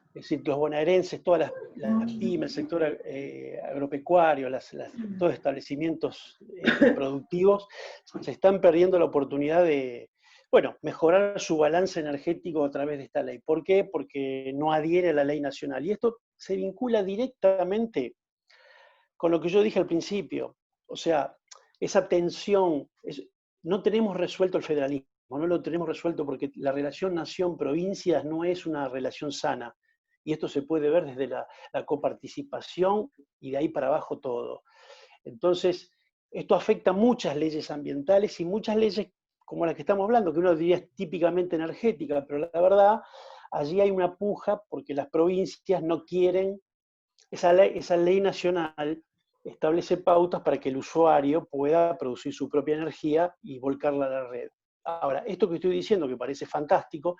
Es decir, los bonaerenses, todas las pymes, el sector agropecuario, todos los establecimientos productivos, se están perdiendo la oportunidad de, bueno, mejorar su balance energético a través de esta ley. ¿Por qué? Porque no adhiere a la ley nacional. Y esto se vincula directamente con lo que yo dije al principio. O sea, esa tensión, no tenemos resuelto el federalismo, no lo tenemos resuelto porque la relación nación-provincias no es una relación sana. Y esto se puede ver desde la coparticipación y de ahí para abajo todo. Entonces, esto afecta muchas leyes ambientales y muchas leyes como las que estamos hablando, que uno diría es típicamente energética, pero la verdad, allí hay una puja porque las provincias no quieren, esa ley nacional establece pautas para que el usuario pueda producir su propia energía y volcarla a la red. Ahora, esto que estoy diciendo, que parece fantástico,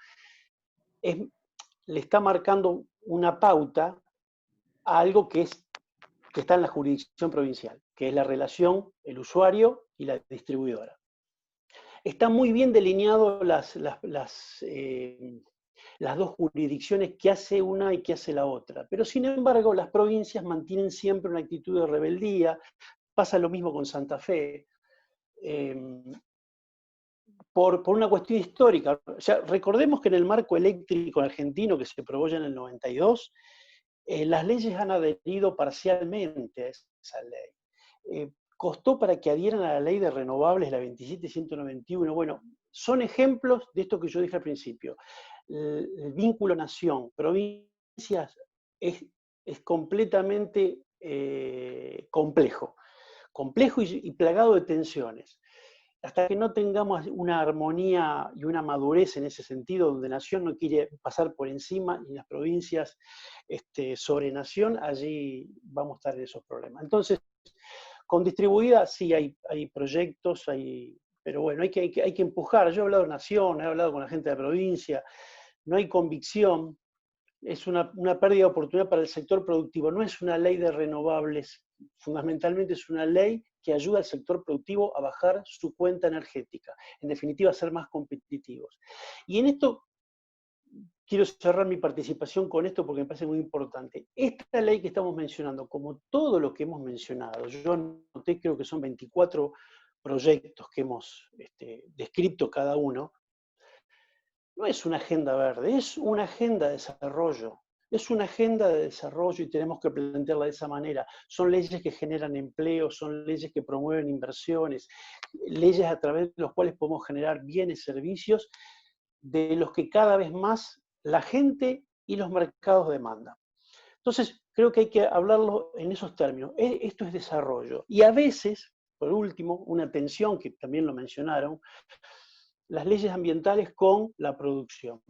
le está marcando una pauta a algo que está en la jurisdicción provincial, que es la relación el usuario y la distribuidora. Está muy bien delineado las dos jurisdicciones, que hace una y que hace la otra. Pero sin embargo, las provincias mantienen siempre una actitud de rebeldía. Pasa lo mismo con Santa Fe. Por una cuestión histórica. O sea, recordemos que en el marco eléctrico argentino que se aprobó ya en el 92, las leyes han adherido parcialmente a esa ley. Costó para que adhieran a la ley de renovables, la 27191. Bueno, son ejemplos de esto que yo dije al principio. El vínculo nación-provincias es completamente complejo y plagado de tensiones. Hasta que no tengamos una armonía y una madurez en ese sentido, donde nación no quiere pasar por encima y las provincias sobre nación, allí vamos a estar en esos problemas. Entonces, Con distribuida sí hay proyectos, pero bueno, hay que empujar. Yo he hablado de Nación, he hablado con la gente de la provincia, no hay convicción, es una pérdida de oportunidad para el sector productivo. No es una ley de renovables, fundamentalmente es una ley que ayuda al sector productivo a bajar su cuenta energética, en definitiva a ser más competitivos. Y en esto quiero cerrar mi participación con esto porque me parece muy importante. Esta ley que estamos mencionando, como todo lo que hemos mencionado, yo noté, creo que son 24 proyectos que hemos descrito cada uno, no es una agenda verde, es una agenda de desarrollo. Es una agenda de desarrollo y tenemos que plantearla de esa manera. Son leyes que generan empleo, son leyes que promueven inversiones, leyes a través de las cuales podemos generar bienes, servicios, de los que cada vez más la gente y los mercados demandan. Entonces, creo que hay que hablarlo en esos términos. Esto es desarrollo. Y a veces, por último, una tensión que también lo mencionaron, las leyes ambientales con la producción.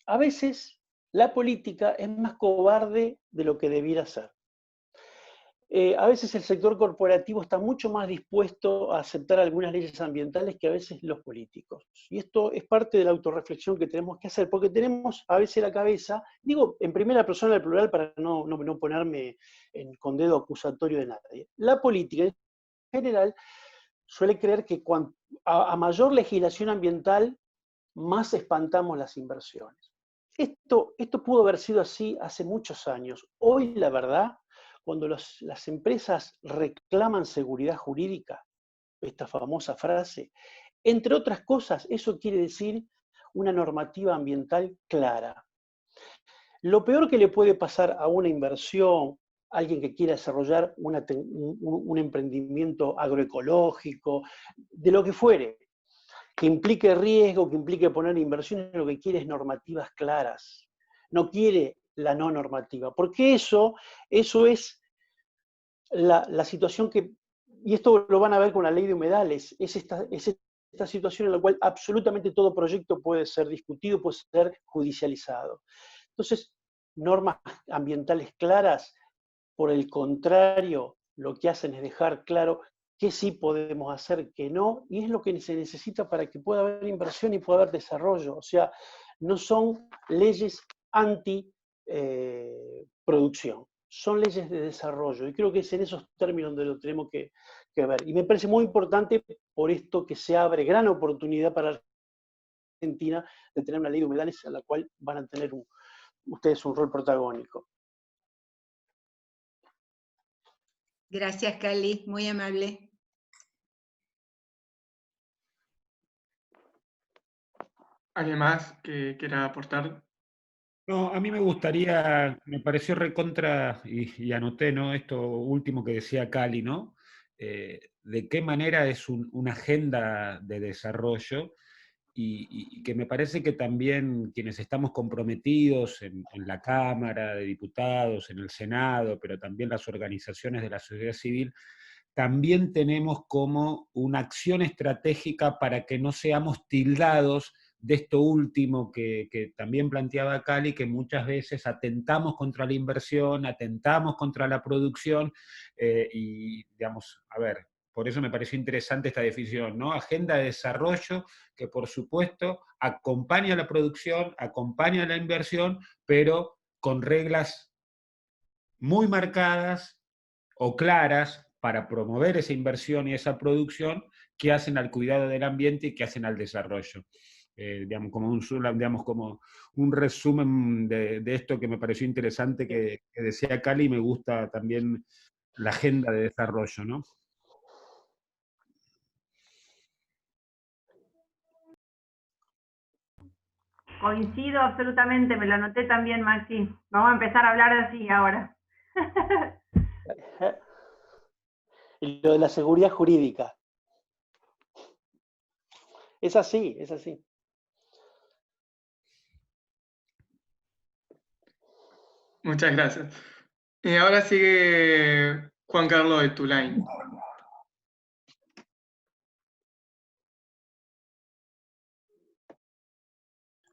A veces la política es más cobarde de lo que debiera ser. A veces el sector corporativo está mucho más dispuesto a aceptar algunas leyes ambientales que a veces los políticos. Y esto es parte de la autorreflexión que tenemos que hacer, porque tenemos a veces la cabeza, digo en primera persona del plural para no ponerme con dedo acusatorio de nadie. La política en general suele creer que a mayor legislación ambiental, más espantamos las inversiones. Esto pudo haber sido así hace muchos años. Hoy, la verdad, cuando las empresas reclaman seguridad jurídica, esta famosa frase, entre otras cosas, eso quiere decir una normativa ambiental clara. Lo peor que le puede pasar a una inversión, a alguien que quiera desarrollar un emprendimiento agroecológico, de lo que fuere, que implique riesgo, que implique poner inversiones, lo que quiere es normativas claras. No quiere la no normativa, porque eso es la situación que, y esto lo van a ver con la ley de humedales, es esta situación en la cual absolutamente todo proyecto puede ser discutido, puede ser judicializado. Entonces, normas ambientales claras, por el contrario, lo que hacen es dejar claro qué sí podemos hacer, qué no, y es lo que se necesita para que pueda haber inversión y pueda haber desarrollo. O sea, no son leyes anti-producción, son leyes de desarrollo, y creo que es en esos términos donde lo tenemos que ver. Y me parece muy importante por esto que se abre gran oportunidad para Argentina de tener una ley de humedales a la cual van a tener ustedes un rol protagónico. Gracias, Cali, muy amable. ¿Alguien más que quiera aportar? No, a mí me gustaría, me pareció recontra, y anoté, ¿no?, esto último que decía Cali, ¿no? De qué manera es una agenda de desarrollo, y que me parece que también quienes estamos comprometidos en la Cámara de Diputados, en el Senado, pero también las organizaciones de la sociedad civil, también tenemos como una acción estratégica para que no seamos tildados de esto último que también planteaba Cali, que muchas veces atentamos contra la inversión, atentamos contra la producción, y digamos, a ver, por eso me pareció interesante esta definición, ¿no? Agenda de desarrollo que por supuesto acompaña a la producción, acompaña a la inversión, pero con reglas muy marcadas o claras para promover esa inversión y esa producción que hacen al cuidado del ambiente y que hacen al desarrollo. Digamos, como un resumen de esto que me pareció interesante que decía Cali, y me gusta también la agenda de desarrollo, ¿no? Coincido absolutamente, me lo anoté también, Maxi. Vamos a empezar a hablar así ahora. Y lo de la seguridad jurídica. Es así, es así. Muchas gracias. Y ahora sigue Juan Carlos de Tulain.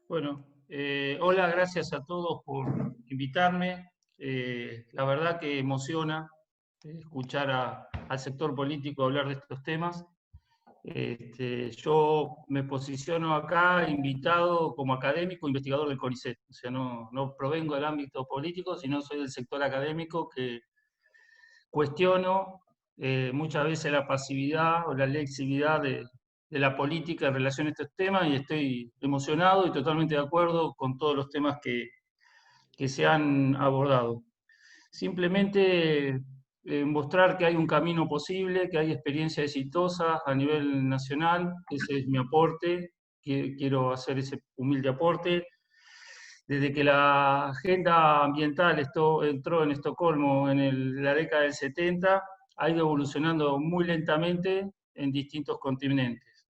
Bueno, hola, gracias a todos por invitarme. La verdad que emociona escuchar al sector político hablar de estos temas. Yo me posiciono acá invitado como académico, investigador del CONICET. O sea, no provengo del ámbito político, sino soy del sector académico que cuestiono muchas veces la pasividad o la lexividad de la política en relación a estos temas, y estoy emocionado y totalmente de acuerdo con todos los temas que se han abordado. Simplemente mostrar que hay un camino posible, que hay experiencias exitosas a nivel nacional. Ese es mi aporte, quiero hacer ese humilde aporte. Desde que la agenda ambiental entró en Estocolmo en la década del 70, ha ido evolucionando muy lentamente en distintos continentes.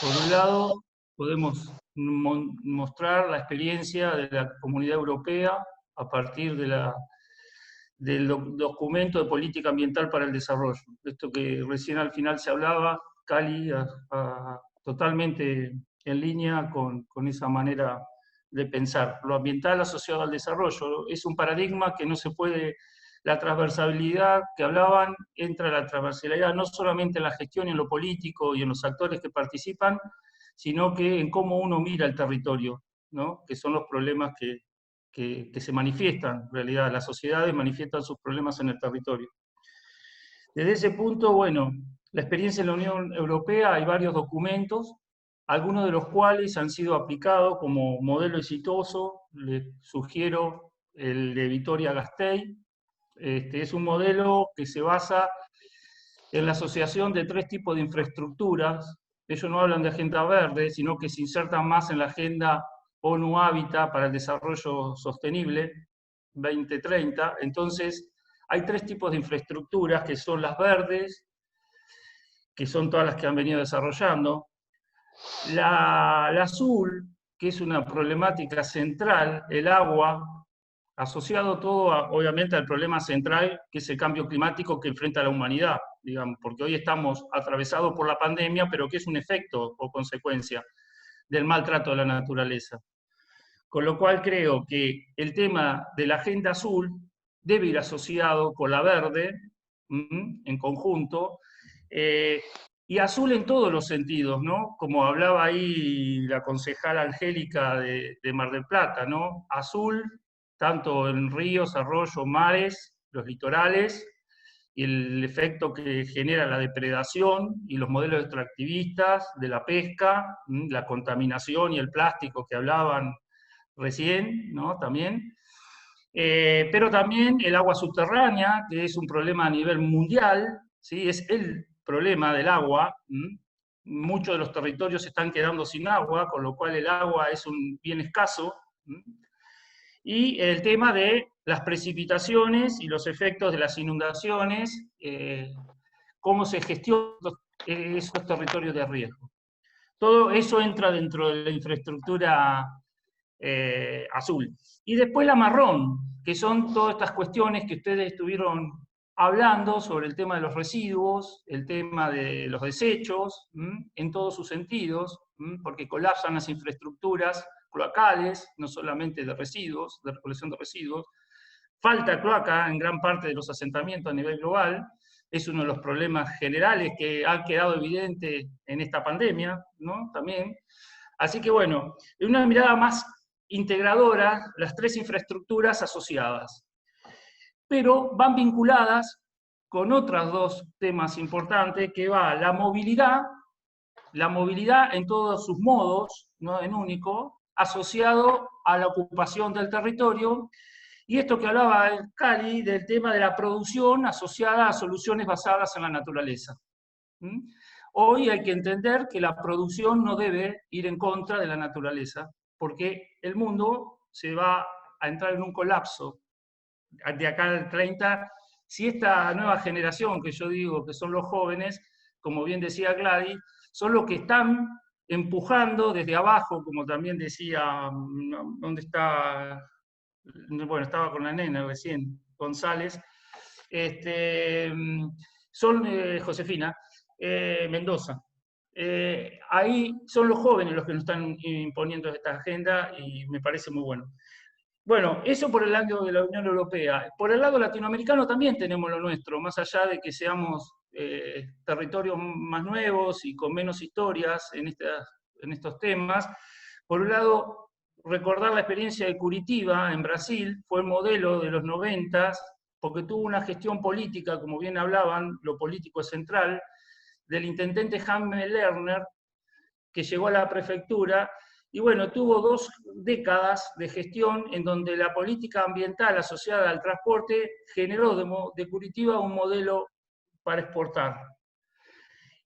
Por un lado, podemos mostrar la experiencia de la Comunidad Europea a partir del documento de política ambiental para el desarrollo. Esto que recién al final se hablaba, Cali, totalmente en línea con esa manera de pensar. Lo ambiental asociado al desarrollo es un paradigma que no se puede. La transversalidad que hablaban, entra la transversalidad no solamente en la gestión y en lo político y en los actores que participan, sino que en cómo uno mira el territorio, ¿no? Que son los problemas que se manifiestan, en realidad, las sociedades manifiestan sus problemas en el territorio. Desde ese punto, bueno, la experiencia en la Unión Europea, hay varios documentos, algunos de los cuales han sido aplicados como modelo exitoso. Les sugiero el de Vitoria-Gasteiz. Es un modelo que se basa en la asociación de 3 tipos de infraestructuras. Ellos no hablan de agenda verde, sino que se insertan más en la agenda ONU Hábitat para el Desarrollo Sostenible 2030. Entonces, hay 3 tipos de infraestructuras, que son las verdes, que son todas las que han venido desarrollando. La azul, que es una problemática central, el agua, asociado todo, obviamente, al problema central, que es el cambio climático que enfrenta la humanidad, digamos, porque hoy estamos atravesados por la pandemia, pero que es un efecto o consecuencia del maltrato de la naturaleza. Con lo cual creo que el tema de la agenda azul debe ir asociado con la verde, en conjunto, y azul en todos los sentidos, ¿no? Como hablaba ahí la concejala Angélica de Mar del Plata, ¿no? Azul, tanto en ríos, arroyos, mares, los litorales, y el efecto que genera la depredación y los modelos extractivistas de la pesca, la contaminación y el plástico que hablaban recién, ¿no? También. Pero también el agua subterránea, que es un problema a nivel mundial, ¿sí? Es el problema del agua. Muchos de los territorios se están quedando sin agua, con lo cual el agua es un bien escaso. Y el tema de las precipitaciones y los efectos de las inundaciones, cómo se gestionan esos territorios de riesgo. Todo eso entra dentro de la infraestructura azul. Y después la marrón, que son todas estas cuestiones que ustedes estuvieron hablando sobre el tema de los residuos, el tema de los desechos, en todos sus sentidos, porque colapsan las infraestructuras cloacales, no solamente de residuos, de recolección de residuos. Falta cloaca en gran parte de los asentamientos a nivel global. Es uno de los problemas generales que han quedado evidentes en esta pandemia, ¿no? También. Así que bueno, en una mirada más integradora, las 3 infraestructuras asociadas. Pero van vinculadas con otros 2 temas importantes, que va la movilidad en todos sus modos, no en único, asociado a la ocupación del territorio, y esto que hablaba el Cali del tema de la producción asociada a soluciones basadas en la naturaleza. Hoy hay que entender que la producción no debe ir en contra de la naturaleza, porque el mundo se va a entrar en un colapso de acá al 30, si esta nueva generación, que yo digo que son los jóvenes, como bien decía Gladys, son los que están empujando desde abajo, como también decía, ¿dónde está? Bueno, estaba con la nena recién, González, son Josefina, Mendoza. Ahí son los jóvenes los que nos están imponiendo esta agenda y me parece muy bueno. Bueno, eso por el lado de la Unión Europea. Por el lado latinoamericano también tenemos lo nuestro, más allá de que seamos territorios más nuevos y con menos historias en estos temas. Por un lado, recordar la experiencia de Curitiba en Brasil, fue el modelo de los 90, porque tuvo una gestión política, como bien hablaban, lo político es central, del intendente Jaime Lerner, que llegó a la prefectura, y bueno, tuvo 2 décadas de gestión en donde la política ambiental asociada al transporte generó de Curitiba un modelo para exportar.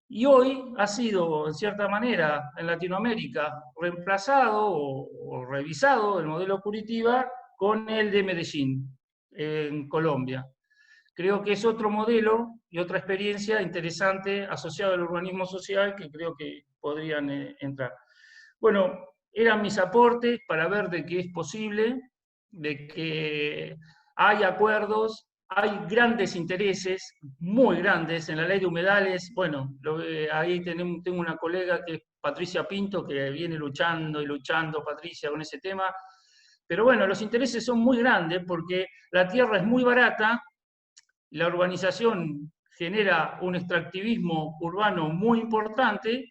Y hoy ha sido, en cierta manera, en Latinoamérica, reemplazado o revisado el modelo Curitiba con el de Medellín, en Colombia. Creo que es otro modelo y otra experiencia interesante asociada al urbanismo social que creo que podrían entrar. Bueno, eran mis aportes para ver de que es posible, de que hay acuerdos, hay grandes intereses, muy grandes, en la ley de humedales. Bueno, ahí tengo una colega que es Patricia Pinto, que viene luchando y luchando, Patricia, con ese tema. Pero bueno, los intereses son muy grandes porque la tierra es muy barata, la urbanización genera un extractivismo urbano muy importante,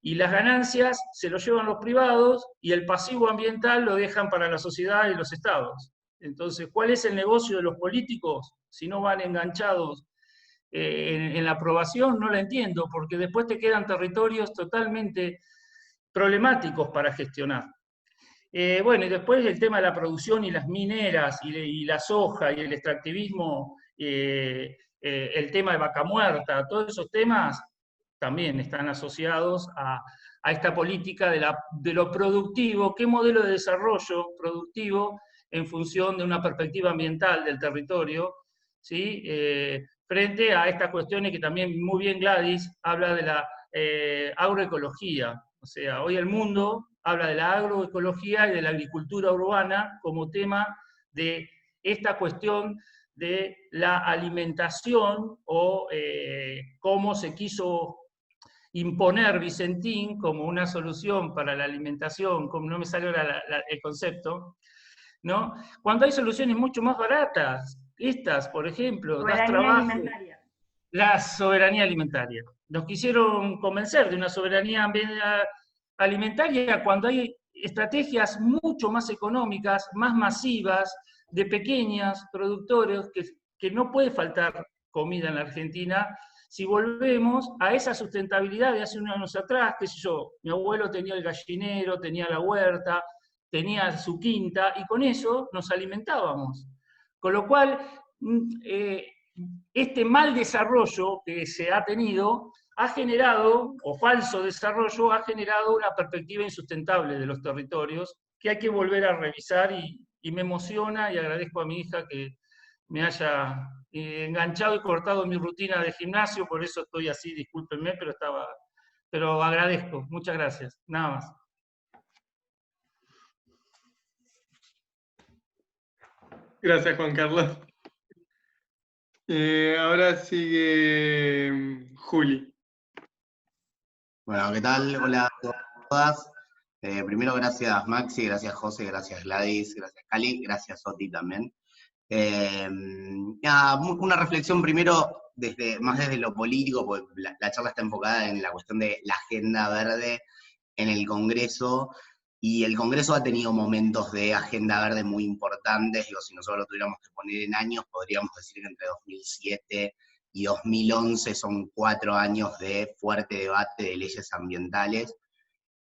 y las ganancias se lo llevan los privados y el pasivo ambiental lo dejan para la sociedad y los estados. Entonces, ¿cuál es el negocio de los políticos si no van enganchados en la aprobación? No la entiendo, porque después te quedan territorios totalmente problemáticos para gestionar. Bueno, y después el tema de la producción y las mineras y la soja y el extractivismo, el tema de Vaca Muerta, todos esos temas también están asociados a esta política de lo productivo. ¿Qué modelo de desarrollo productivo en función de una perspectiva ambiental del territorio? ¿Sí? Frente a estas cuestiones que también muy bien Gladys habla de la agroecología. O sea, hoy el mundo habla de la agroecología y de la agricultura urbana como tema de esta cuestión de la alimentación o cómo se quiso imponer Vicentín como una solución para la alimentación, como no me sale ahora el concepto, ¿no? Cuando hay soluciones mucho más baratas, estas, por ejemplo, das trabajo. Alimentaria. La soberanía alimentaria. Nos quisieron convencer de una soberanía alimentaria cuando hay estrategias mucho más económicas, más masivas, de pequeños productores, que no puede faltar comida en la Argentina. Si volvemos a esa sustentabilidad de hace unos años atrás, qué sé yo, mi abuelo tenía el gallinero, tenía la huerta, tenía su quinta, y con eso nos alimentábamos. Con lo cual, este mal desarrollo que se ha tenido ha generado, o falso desarrollo, ha generado una perspectiva insustentable de los territorios que hay que volver a revisar, y me emociona y agradezco a mi hija que me haya enganchado y cortado mi rutina de gimnasio, por eso estoy así, discúlpenme, pero agradezco, muchas gracias, nada más. Gracias, Juan Carlos. Ahora sigue Juli. Bueno, ¿qué tal? Hola a todas. Primero, gracias Maxi, gracias José, gracias Gladys, gracias Cali, gracias Oti también. Una reflexión primero más desde lo político, porque la charla está enfocada en la cuestión de la agenda verde en el Congreso, y el Congreso ha tenido momentos de agenda verde muy importantes. Digo, si nosotros lo tuviéramos que poner en años, podríamos decir que entre 2007 y 2011 son 4 años de fuerte debate de leyes ambientales,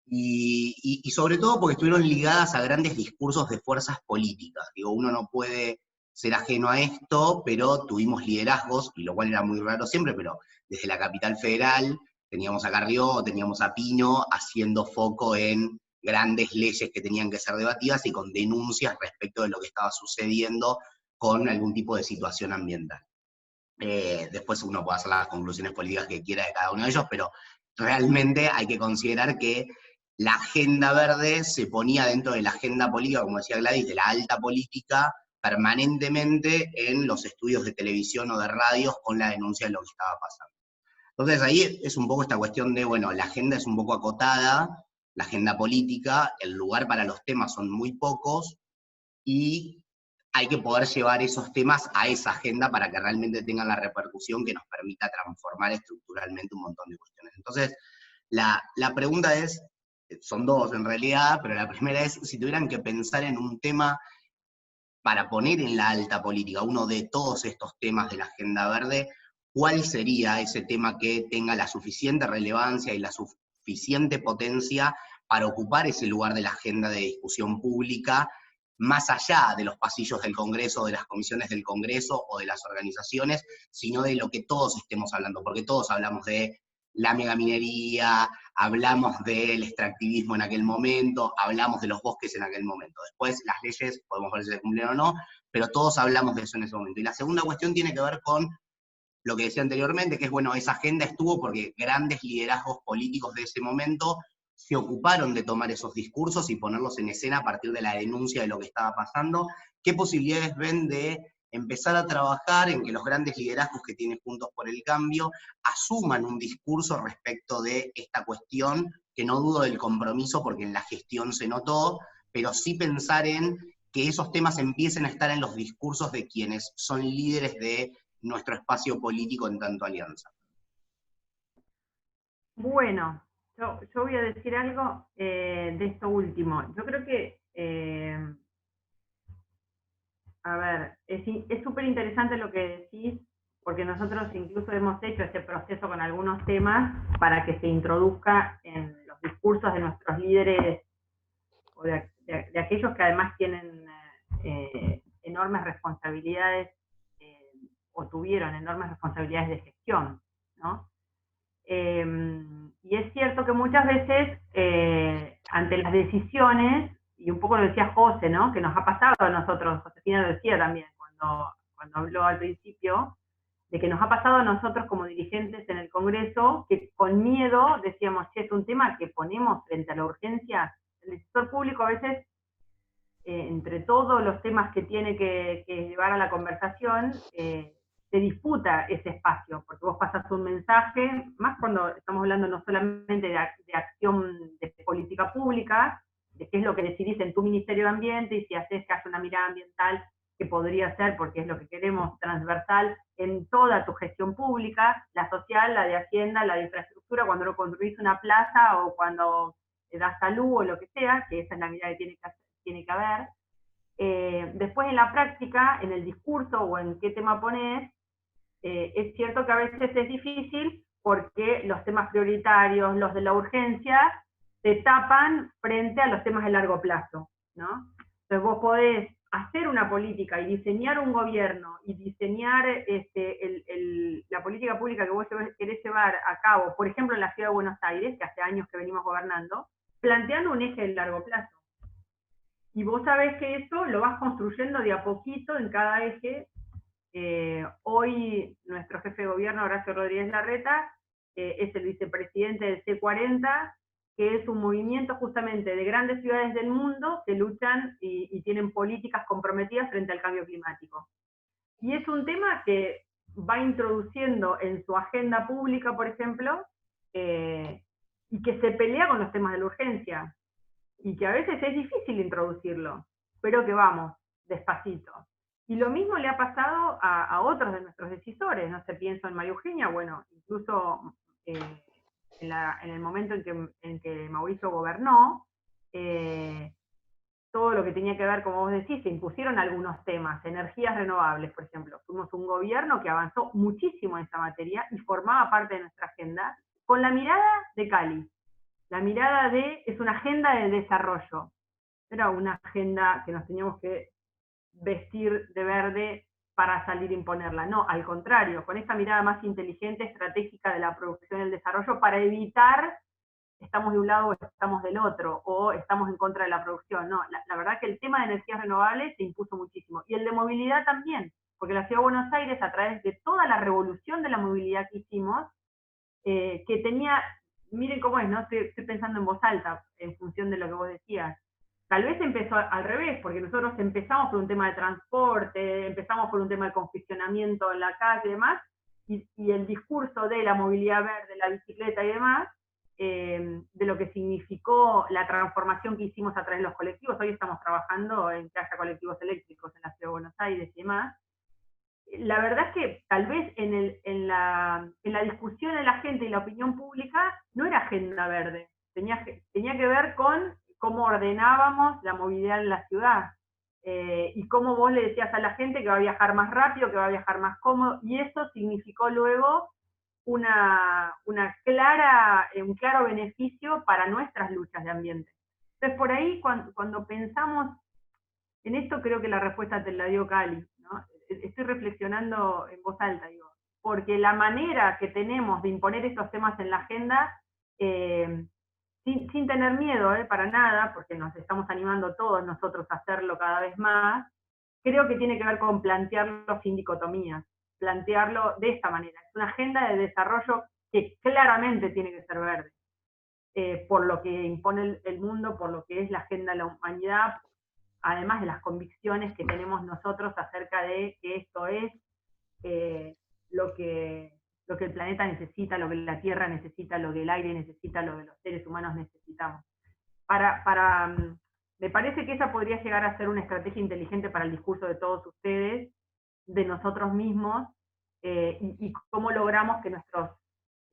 y sobre todo porque estuvieron ligadas a grandes discursos de fuerzas políticas. Digo, uno no puede ser ajeno a esto, pero tuvimos liderazgos, y lo cual era muy raro siempre, pero desde la capital federal teníamos a Carrió, teníamos a Pino haciendo foco en grandes leyes que tenían que ser debatidas y con denuncias respecto de lo que estaba sucediendo con algún tipo de situación ambiental. Después uno puede hacer las conclusiones políticas que quiera de cada uno de ellos, pero realmente hay que considerar que la agenda verde se ponía dentro de la agenda política, como decía Gladys, de la alta política, permanentemente en los estudios de televisión o de radios con la denuncia de lo que estaba pasando. Entonces ahí es un poco esta cuestión de, bueno, la agenda es un poco acotada, la agenda política, el lugar para los temas son muy pocos, y hay que poder llevar esos temas a esa agenda para que realmente tengan la repercusión que nos permita transformar estructuralmente un montón de cuestiones. Entonces, la pregunta es, son dos en realidad, pero la primera es, si tuvieran que pensar en un tema para poner en la alta política, uno de todos estos temas de la agenda verde, ¿cuál sería ese tema que tenga la suficiente relevancia y la suficiente potencia para ocupar ese lugar de la agenda de discusión pública, más allá de los pasillos del Congreso, de las comisiones del Congreso o de las organizaciones, sino de lo que todos estemos hablando? Porque todos hablamos de la megaminería, hablamos del extractivismo en aquel momento, hablamos de los bosques en aquel momento. Después las leyes, podemos ver si se cumplen o no, pero todos hablamos de eso en ese momento. Y la segunda cuestión tiene que ver con lo que decía anteriormente, que es, bueno, esa agenda estuvo porque grandes liderazgos políticos de ese momento se ocuparon de tomar esos discursos y ponerlos en escena a partir de la denuncia de lo que estaba pasando. ¿Qué posibilidades ven de empezar a trabajar en que los grandes liderazgos que tiene Juntos por el Cambio asuman un discurso respecto de esta cuestión, que no dudo del compromiso porque en la gestión se notó, pero sí pensar en que esos temas empiecen a estar en los discursos de quienes son líderes de nuestro espacio político en tanto alianza? Bueno, yo voy a decir algo de esto último. Yo creo que, a ver, es súper interesante lo que decís, porque nosotros incluso hemos hecho este proceso con algunos temas para que se introduzca en los discursos de nuestros líderes, o de aquellos que además tienen enormes responsabilidades, o tuvieron enormes responsabilidades de gestión, ¿no? Y es cierto que muchas veces, ante las decisiones, y un poco lo decía José, ¿no? Que nos ha pasado a nosotros, Josefina lo decía también cuando habló al principio, de que nos ha pasado a nosotros como dirigentes en el Congreso, que con miedo decíamos, che, es un tema que ponemos frente a la urgencia. El sector público a veces, entre todos los temas que tiene que llevar a la conversación, se disputa ese espacio, porque vos pasas un mensaje, más cuando estamos hablando no solamente de acción de política pública, de qué es lo que decidís en tu Ministerio de Ambiente, y si haces que haya una mirada ambiental, que podría ser, porque es lo que queremos, transversal en toda tu gestión pública, la social, la de Hacienda, la de infraestructura, cuando no construís una plaza, o cuando das salud, o lo que sea, que esa es la mirada que tiene que haber. Después en la práctica, en el discurso, o en qué tema ponés, es cierto que a veces es difícil porque los temas prioritarios, los de la urgencia, se tapan frente a los temas de largo plazo, ¿no? Entonces vos podés hacer una política y diseñar un gobierno y diseñar la política pública que vos querés llevar a cabo, por ejemplo en la Ciudad de Buenos Aires, que hace años que venimos gobernando, planteando un eje de largo plazo. Y vos sabés que eso lo vas construyendo de a poquito en cada eje. Hoy nuestro jefe de gobierno, Horacio Rodríguez Larreta, es el vicepresidente del C40, que es un movimiento justamente de grandes ciudades del mundo que luchan y tienen políticas comprometidas frente al cambio climático. Y es un tema que va introduciendo en su agenda pública, por ejemplo, y que se pelea con los temas de la urgencia, y que a veces es difícil introducirlo, pero que vamos, despacito. Y lo mismo le ha pasado a otros de nuestros decisores, no sé, pienso en María Eugenia, bueno, incluso en el momento en que Mauricio gobernó, todo lo que tenía que ver, como vos decís, se impusieron algunos temas, energías renovables, por ejemplo. Fuimos un gobierno que avanzó muchísimo en esa materia y formaba parte de nuestra agenda, con la mirada de Cali. La mirada es una agenda de desarrollo. Era una agenda que nos teníamos que vestir de verde para salir a imponerla. No, al contrario, con esta mirada más inteligente, estratégica de la producción y el desarrollo, para evitar estamos de un lado o estamos del otro, o estamos en contra de la producción. No, la verdad que el tema de energías renovables se impuso muchísimo. Y el de movilidad también, porque la Ciudad de Buenos Aires, a través de toda la revolución de la movilidad que hicimos, que tenía, miren cómo es, ¿no? Estoy pensando en voz alta, en función de lo que vos decías. Tal vez empezó al revés, porque nosotros empezamos por un tema de transporte, empezamos por un tema de congestionamiento en la calle y demás, y el discurso de la movilidad verde, la bicicleta y demás, de lo que significó la transformación que hicimos a través de los colectivos. Hoy estamos trabajando en que haya colectivos eléctricos en la Ciudad de Buenos Aires y demás. La verdad es que tal vez en la discusión de la gente y la opinión pública no era agenda verde, tenía que ver con cómo ordenábamos la movilidad en la ciudad, y cómo vos le decías a la gente que va a viajar más rápido, que va a viajar más cómodo, y eso significó luego un claro beneficio para nuestras luchas de ambiente. Entonces por ahí cuando pensamos en esto, creo que la respuesta te la dio Cali, ¿no? Estoy reflexionando en voz alta, digo, porque la manera que tenemos de imponer estos temas en la agenda, sin tener miedo, para nada, porque nos estamos animando todos nosotros a hacerlo cada vez más, creo que tiene que ver con plantearlo sin dicotomías, plantearlo de esta manera. Es una agenda de desarrollo que claramente tiene que ser verde, por lo que impone el mundo, por lo que es la agenda de la humanidad, además de las convicciones que tenemos nosotros acerca de que esto es lo que el planeta necesita, lo que la Tierra necesita, lo que el aire necesita, lo que los seres humanos necesitamos. Me parece que esa podría llegar a ser una estrategia inteligente para el discurso de todos ustedes, de nosotros mismos, y cómo logramos que nuestros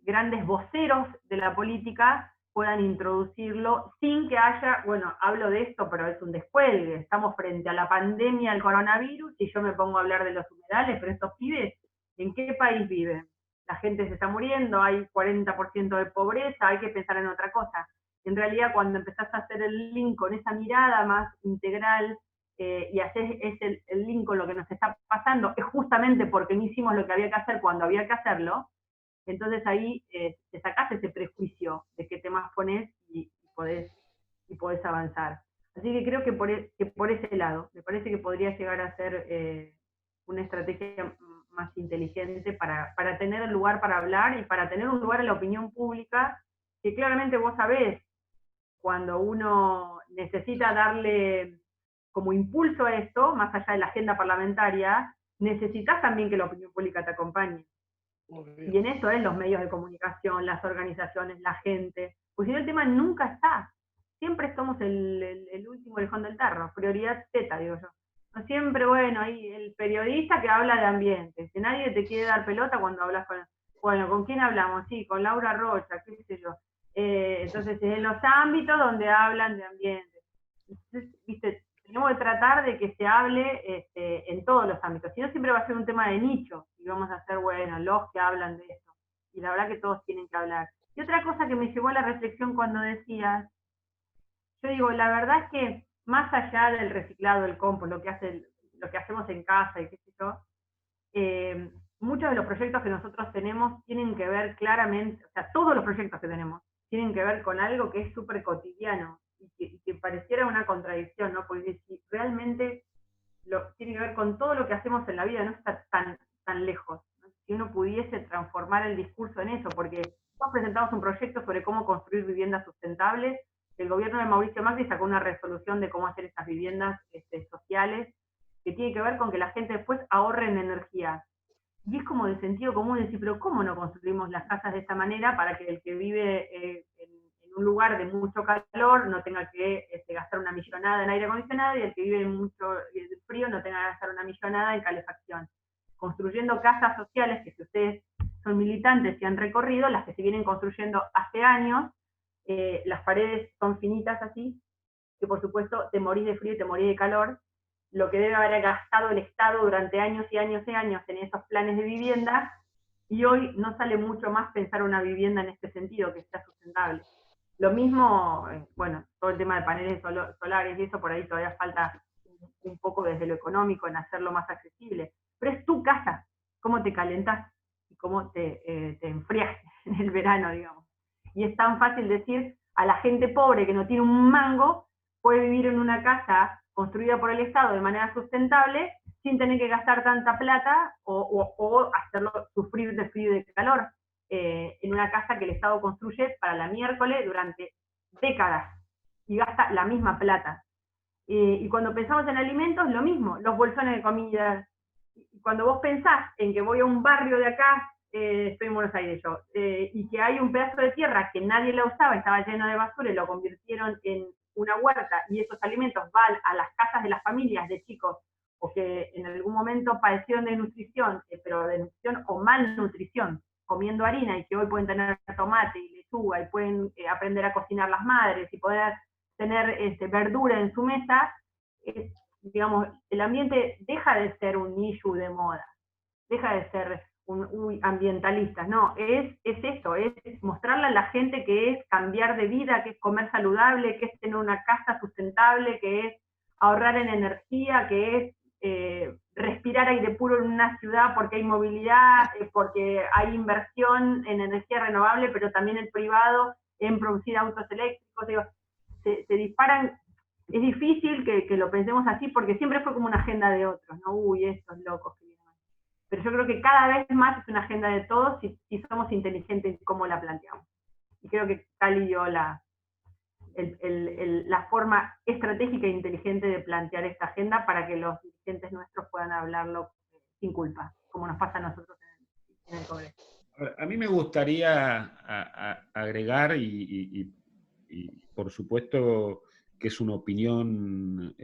grandes voceros de la política puedan introducirlo sin que haya, bueno, hablo de esto, pero es un descuelgue, estamos frente a la pandemia del coronavirus y yo me pongo a hablar de los humedales, pero estos pibes, ¿en qué país viven? La gente se está muriendo, hay 40% de pobreza, hay que pensar en otra cosa. En realidad, cuando empezás a hacer el link con esa mirada más integral, y haces el link con lo que nos está pasando, es justamente porque no hicimos lo que había que hacer cuando había que hacerlo. Entonces ahí te sacás ese prejuicio de qué temas pones y podés avanzar. Así que creo que por ese lado, me parece que podría llegar a ser una estrategia más inteligente para tener el lugar para hablar y para tener un lugar en la opinión pública, que claramente vos sabés, cuando uno necesita darle como impulso a esto, más allá de la agenda parlamentaria, necesitas también que la opinión pública te acompañe. Y en eso es los medios de comunicación, las organizaciones, la gente, pues si no el tema nunca está. Siempre somos el último lejón del tarro, prioridad Z, digo yo. No siempre, bueno, ahí el periodista que habla de ambiente, si nadie te quiere dar pelota cuando hablas ¿con quién hablamos? Sí, con Laura Rocha, qué sé yo. Entonces, en los ámbitos donde hablan de ambiente. Entonces, viste, tenemos que tratar de que se hable en todos los ámbitos, si no siempre va a ser un tema de nicho, y vamos a ser, bueno, los que hablan de eso, y la verdad que todos tienen que hablar. Y otra cosa que me llevó a la reflexión cuando decías, yo digo, la verdad es que más allá del reciclado, del compost, lo que hacemos en casa y qué sé yo, muchos de los proyectos que nosotros tenemos tienen que ver claramente, o sea, todos los proyectos que tenemos tienen que ver con algo que es súper cotidiano, y que pareciera una contradicción, ¿no? Porque si realmente tiene que ver con todo lo que hacemos en la vida, no está tan lejos, ¿no? Si uno pudiese transformar el discurso en eso, porque nosotros presentamos un proyecto sobre cómo construir viviendas sustentables, el gobierno de Mauricio Macri sacó una resolución de cómo hacer estas viviendas sociales, que tiene que ver con que la gente después ahorre en energía. Y es como de sentido común decir, pero ¿cómo no construimos las casas de esta manera para que el que vive en un lugar de mucho calor no tenga que gastar una millonada en aire acondicionado, y el que vive en mucho frío no tenga que gastar una millonada en calefacción? Construyendo casas sociales, que si ustedes son militantes y han recorrido, las que se vienen construyendo hace años, las paredes son finitas así, que por supuesto te morís de frío y te morís de calor, lo que debe haber gastado el Estado durante años y años y años en esos planes de vivienda, y hoy no sale mucho más pensar una vivienda en este sentido, que sea sustentable. Lo mismo, bueno, todo el tema de paneles solares y eso, por ahí todavía falta un poco desde lo económico en hacerlo más accesible. Pero es tu casa, cómo te calentás y cómo te enfriás en el verano, digamos. Y es tan fácil decir a la gente pobre que no tiene un mango, puede vivir en una casa construida por el Estado de manera sustentable, sin tener que gastar tanta plata o hacerlo sufrir de frío y de calor, en una casa que el Estado construye para la miércoles durante décadas, y gasta la misma plata. Y cuando pensamos en alimentos, lo mismo, los bolsones de comida. Y cuando vos pensás en que voy a un barrio de acá, estoy en Buenos Aires yo, y que hay un pedazo de tierra que nadie la usaba, estaba lleno de basura y lo convirtieron en una huerta, y esos alimentos van a las casas de las familias de chicos o que en algún momento padecieron de nutrición, pero de nutrición o malnutrición, comiendo harina, y que hoy pueden tener tomate y lechuga, y pueden aprender a cocinar las madres, y poder tener verdura en su mesa, digamos, el ambiente deja de ser un issue de moda, deja de ser ambientalistas, no, es esto, es mostrarle a la gente que es cambiar de vida, que es comer saludable, que es tener una casa sustentable, que es ahorrar en energía, que es respirar aire puro en una ciudad porque hay movilidad, porque hay inversión en energía renovable, pero también el privado en producir autos eléctricos, digo, se disparan. Es difícil que lo pensemos así porque siempre fue como una agenda de otros, ¿no? Uy, estos locos que vienen. Pero yo creo que cada vez más es una agenda de todos si somos inteligentes en cómo la planteamos. Y creo que Cali dio la forma estratégica e inteligente de plantear esta agenda para que los dirigentes nuestros puedan hablarlo sin culpa, como nos pasa a nosotros en el Congreso. A mí me gustaría agregar, y por supuesto que es una opinión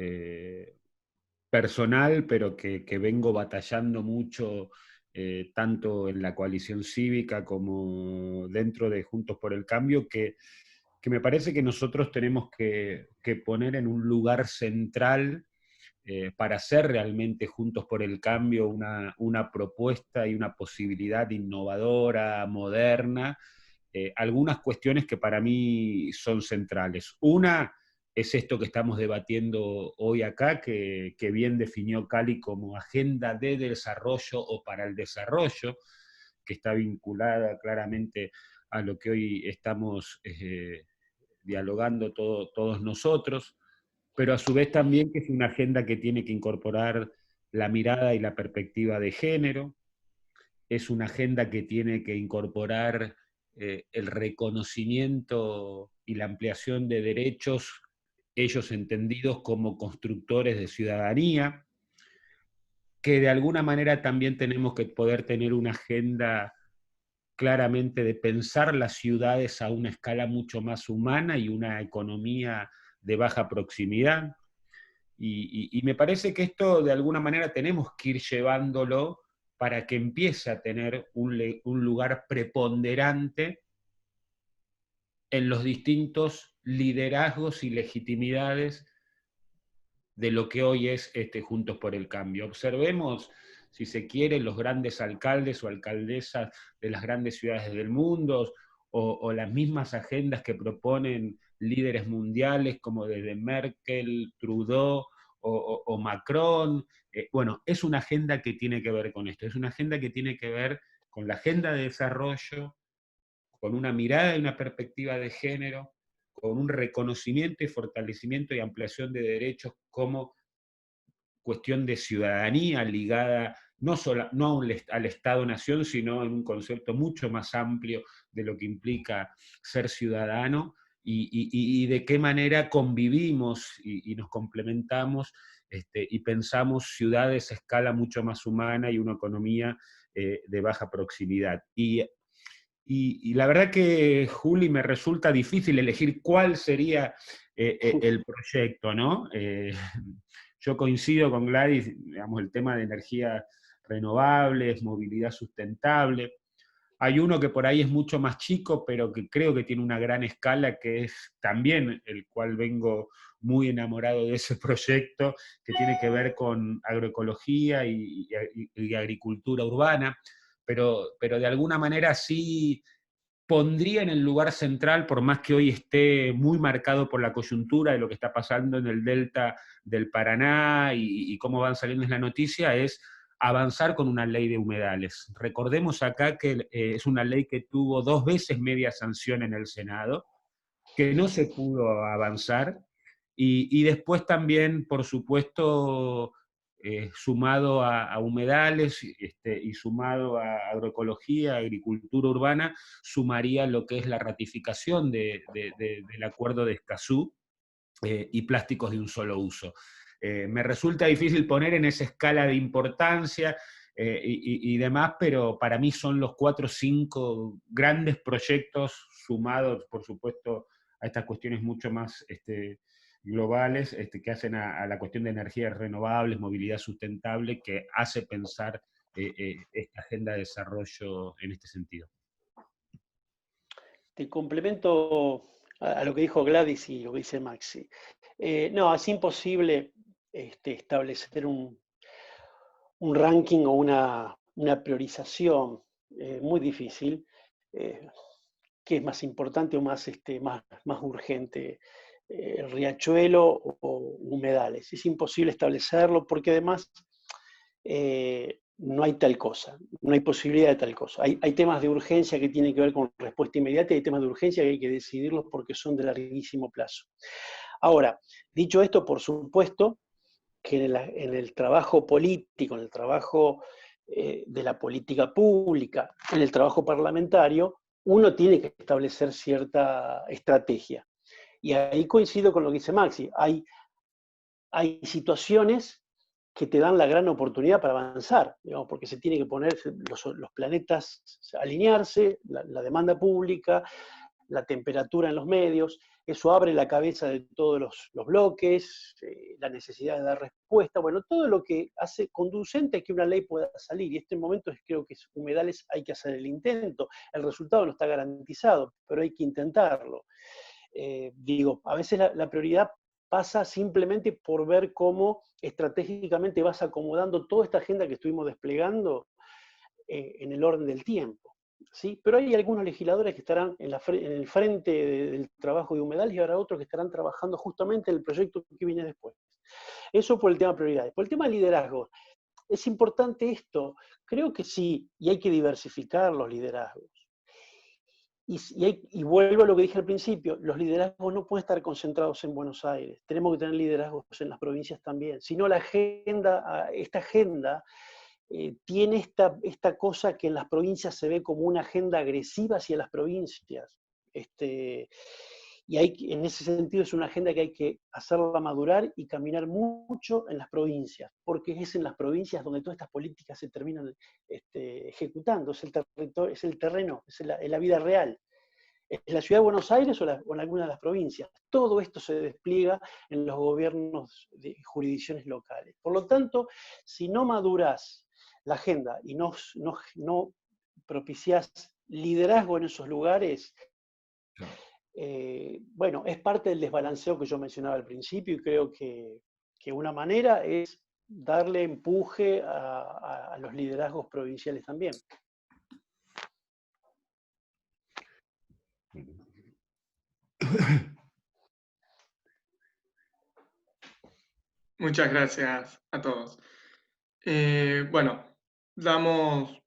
personal, pero que vengo batallando mucho, tanto en la coalición cívica como dentro de Juntos por el Cambio, que me parece que nosotros tenemos que poner en un lugar central para hacer realmente Juntos por el Cambio una propuesta y una posibilidad innovadora, moderna, algunas cuestiones que para mí son centrales. Una es esto que estamos debatiendo hoy acá, que bien definió Cali como agenda de desarrollo o para el desarrollo, que está vinculada claramente a lo que hoy estamos dialogando todos nosotros, pero a su vez también que es una agenda que tiene que incorporar la mirada y la perspectiva de género, es una agenda que tiene que incorporar el reconocimiento y la ampliación de derechos, ellos entendidos como constructores de ciudadanía, que de alguna manera también tenemos que poder tener una agenda claramente de pensar las ciudades a una escala mucho más humana y una economía de baja proximidad. Y me parece que esto de alguna manera tenemos que ir llevándolo para que empiece a tener un lugar preponderante en los distintos liderazgos y legitimidades de lo que hoy es Juntos por el Cambio. Observemos, si se quiere, los grandes alcaldes o alcaldesas de las grandes ciudades del mundo, o las mismas agendas que proponen líderes mundiales como desde Merkel, Trudeau o Macron. Bueno, es una agenda que tiene que ver con esto, es una agenda que tiene que ver con la agenda de desarrollo, con una mirada y una perspectiva de género, con un reconocimiento y fortalecimiento y ampliación de derechos como cuestión de ciudadanía ligada no al Estado-Nación, sino en un concepto mucho más amplio de lo que implica ser ciudadano y de qué manera convivimos y nos complementamos y pensamos ciudades a escala mucho más humana y una economía de baja proximidad. Y la verdad que, Juli, me resulta difícil elegir cuál sería el proyecto, ¿no? Yo coincido con Gladys, digamos, el tema de energías renovables, movilidad sustentable. Hay uno que por ahí es mucho más chico, pero que creo que tiene una gran escala, que es también el cual vengo muy enamorado de ese proyecto, que tiene que ver con agroecología y agricultura urbana. Pero de alguna manera sí pondría en el lugar central, por más que hoy esté muy marcado por la coyuntura de lo que está pasando en el delta del Paraná y cómo van saliendo en la noticia, es avanzar con una ley de humedales. Recordemos acá que es una ley que tuvo 2 veces media sanción en el Senado, que no se pudo avanzar, y después también, por supuesto, sumado a humedales y sumado a agroecología, agricultura urbana, sumaría lo que es la ratificación del acuerdo de Escazú y plásticos de un solo uso. Me resulta difícil poner en esa escala de importancia y demás, pero para mí son los 4 o 5 grandes proyectos sumados, por supuesto, a estas cuestiones mucho más globales, que hacen a la cuestión de energías renovables, movilidad sustentable, que hace pensar esta agenda de desarrollo en este sentido. Te complemento a lo que dijo Gladys y lo que dice Maxi. No, es imposible establecer un ranking o una priorización muy difícil. ¿Qué es más importante o más urgente? ¿Riachuelo o humedales? Es imposible establecerlo porque además no hay tal cosa, no hay posibilidad de tal cosa. Hay temas de urgencia que tienen que ver con respuesta inmediata y hay temas de urgencia que hay que decidirlos porque son de larguísimo plazo. Ahora, dicho esto, por supuesto que en el trabajo político, en el trabajo de la política pública, en el trabajo parlamentario, uno tiene que establecer cierta estrategia. Y ahí coincido con lo que dice Maxi. Hay situaciones que te dan la gran oportunidad para avanzar, digamos, porque se tiene que poner los planetas, alinearse, la demanda pública, la temperatura en los medios, eso abre la cabeza de todos los bloques, la necesidad de dar respuesta, bueno, todo lo que hace conducente a que una ley pueda salir, y este momento creo que humedales hay que hacer el intento, el resultado no está garantizado, pero hay que intentarlo. A veces la prioridad pasa simplemente por ver cómo estratégicamente vas acomodando toda esta agenda que estuvimos desplegando en el orden del tiempo, ¿sí? Pero hay algunos legisladores que estarán en el frente del trabajo de humedales y habrá otros que estarán trabajando justamente en el proyecto que viene después. Eso por el tema de prioridades. Por el tema de liderazgo, ¿es importante esto? Creo que sí, y hay que diversificar los liderazgos. Y vuelvo a lo que dije al principio, los liderazgos no pueden estar concentrados en Buenos Aires, tenemos que tener liderazgos en las provincias también, si no esta agenda tiene esta cosa que en las provincias se ve como una agenda agresiva hacia las provincias, y en ese sentido es una agenda que hay que hacerla madurar y caminar mucho en las provincias, porque es en las provincias donde todas estas políticas se terminan ejecutando, es el territorio, es el terreno, es la vida real. ¿En la ciudad de Buenos Aires o en alguna de las provincias? Todo esto se despliega en los gobiernos de jurisdicciones locales. Por lo tanto, si no madurás la agenda y no propiciás liderazgo en esos lugares, bueno, es parte del desbalanceo que yo mencionaba al principio y creo que una manera es darle empuje a los liderazgos provinciales también. Muchas gracias a todos. Bueno,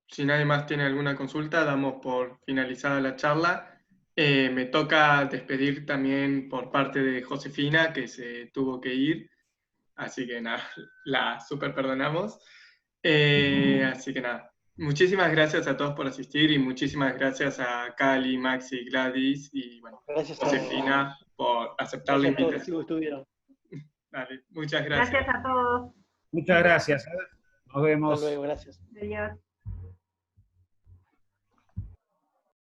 si nadie más tiene alguna consulta, damos por finalizada la charla. Me toca despedir también por parte de Josefina, que se tuvo que ir, así que nada, la super perdonamos. Así que nada, muchísimas gracias a todos por asistir y muchísimas gracias a Cali, Maxi, Gladys y bueno, Josefina por aceptar la invitación. Dale, muchas gracias. Gracias a todos. Muchas gracias. Nos vemos. Hasta luego, gracias. Adiós.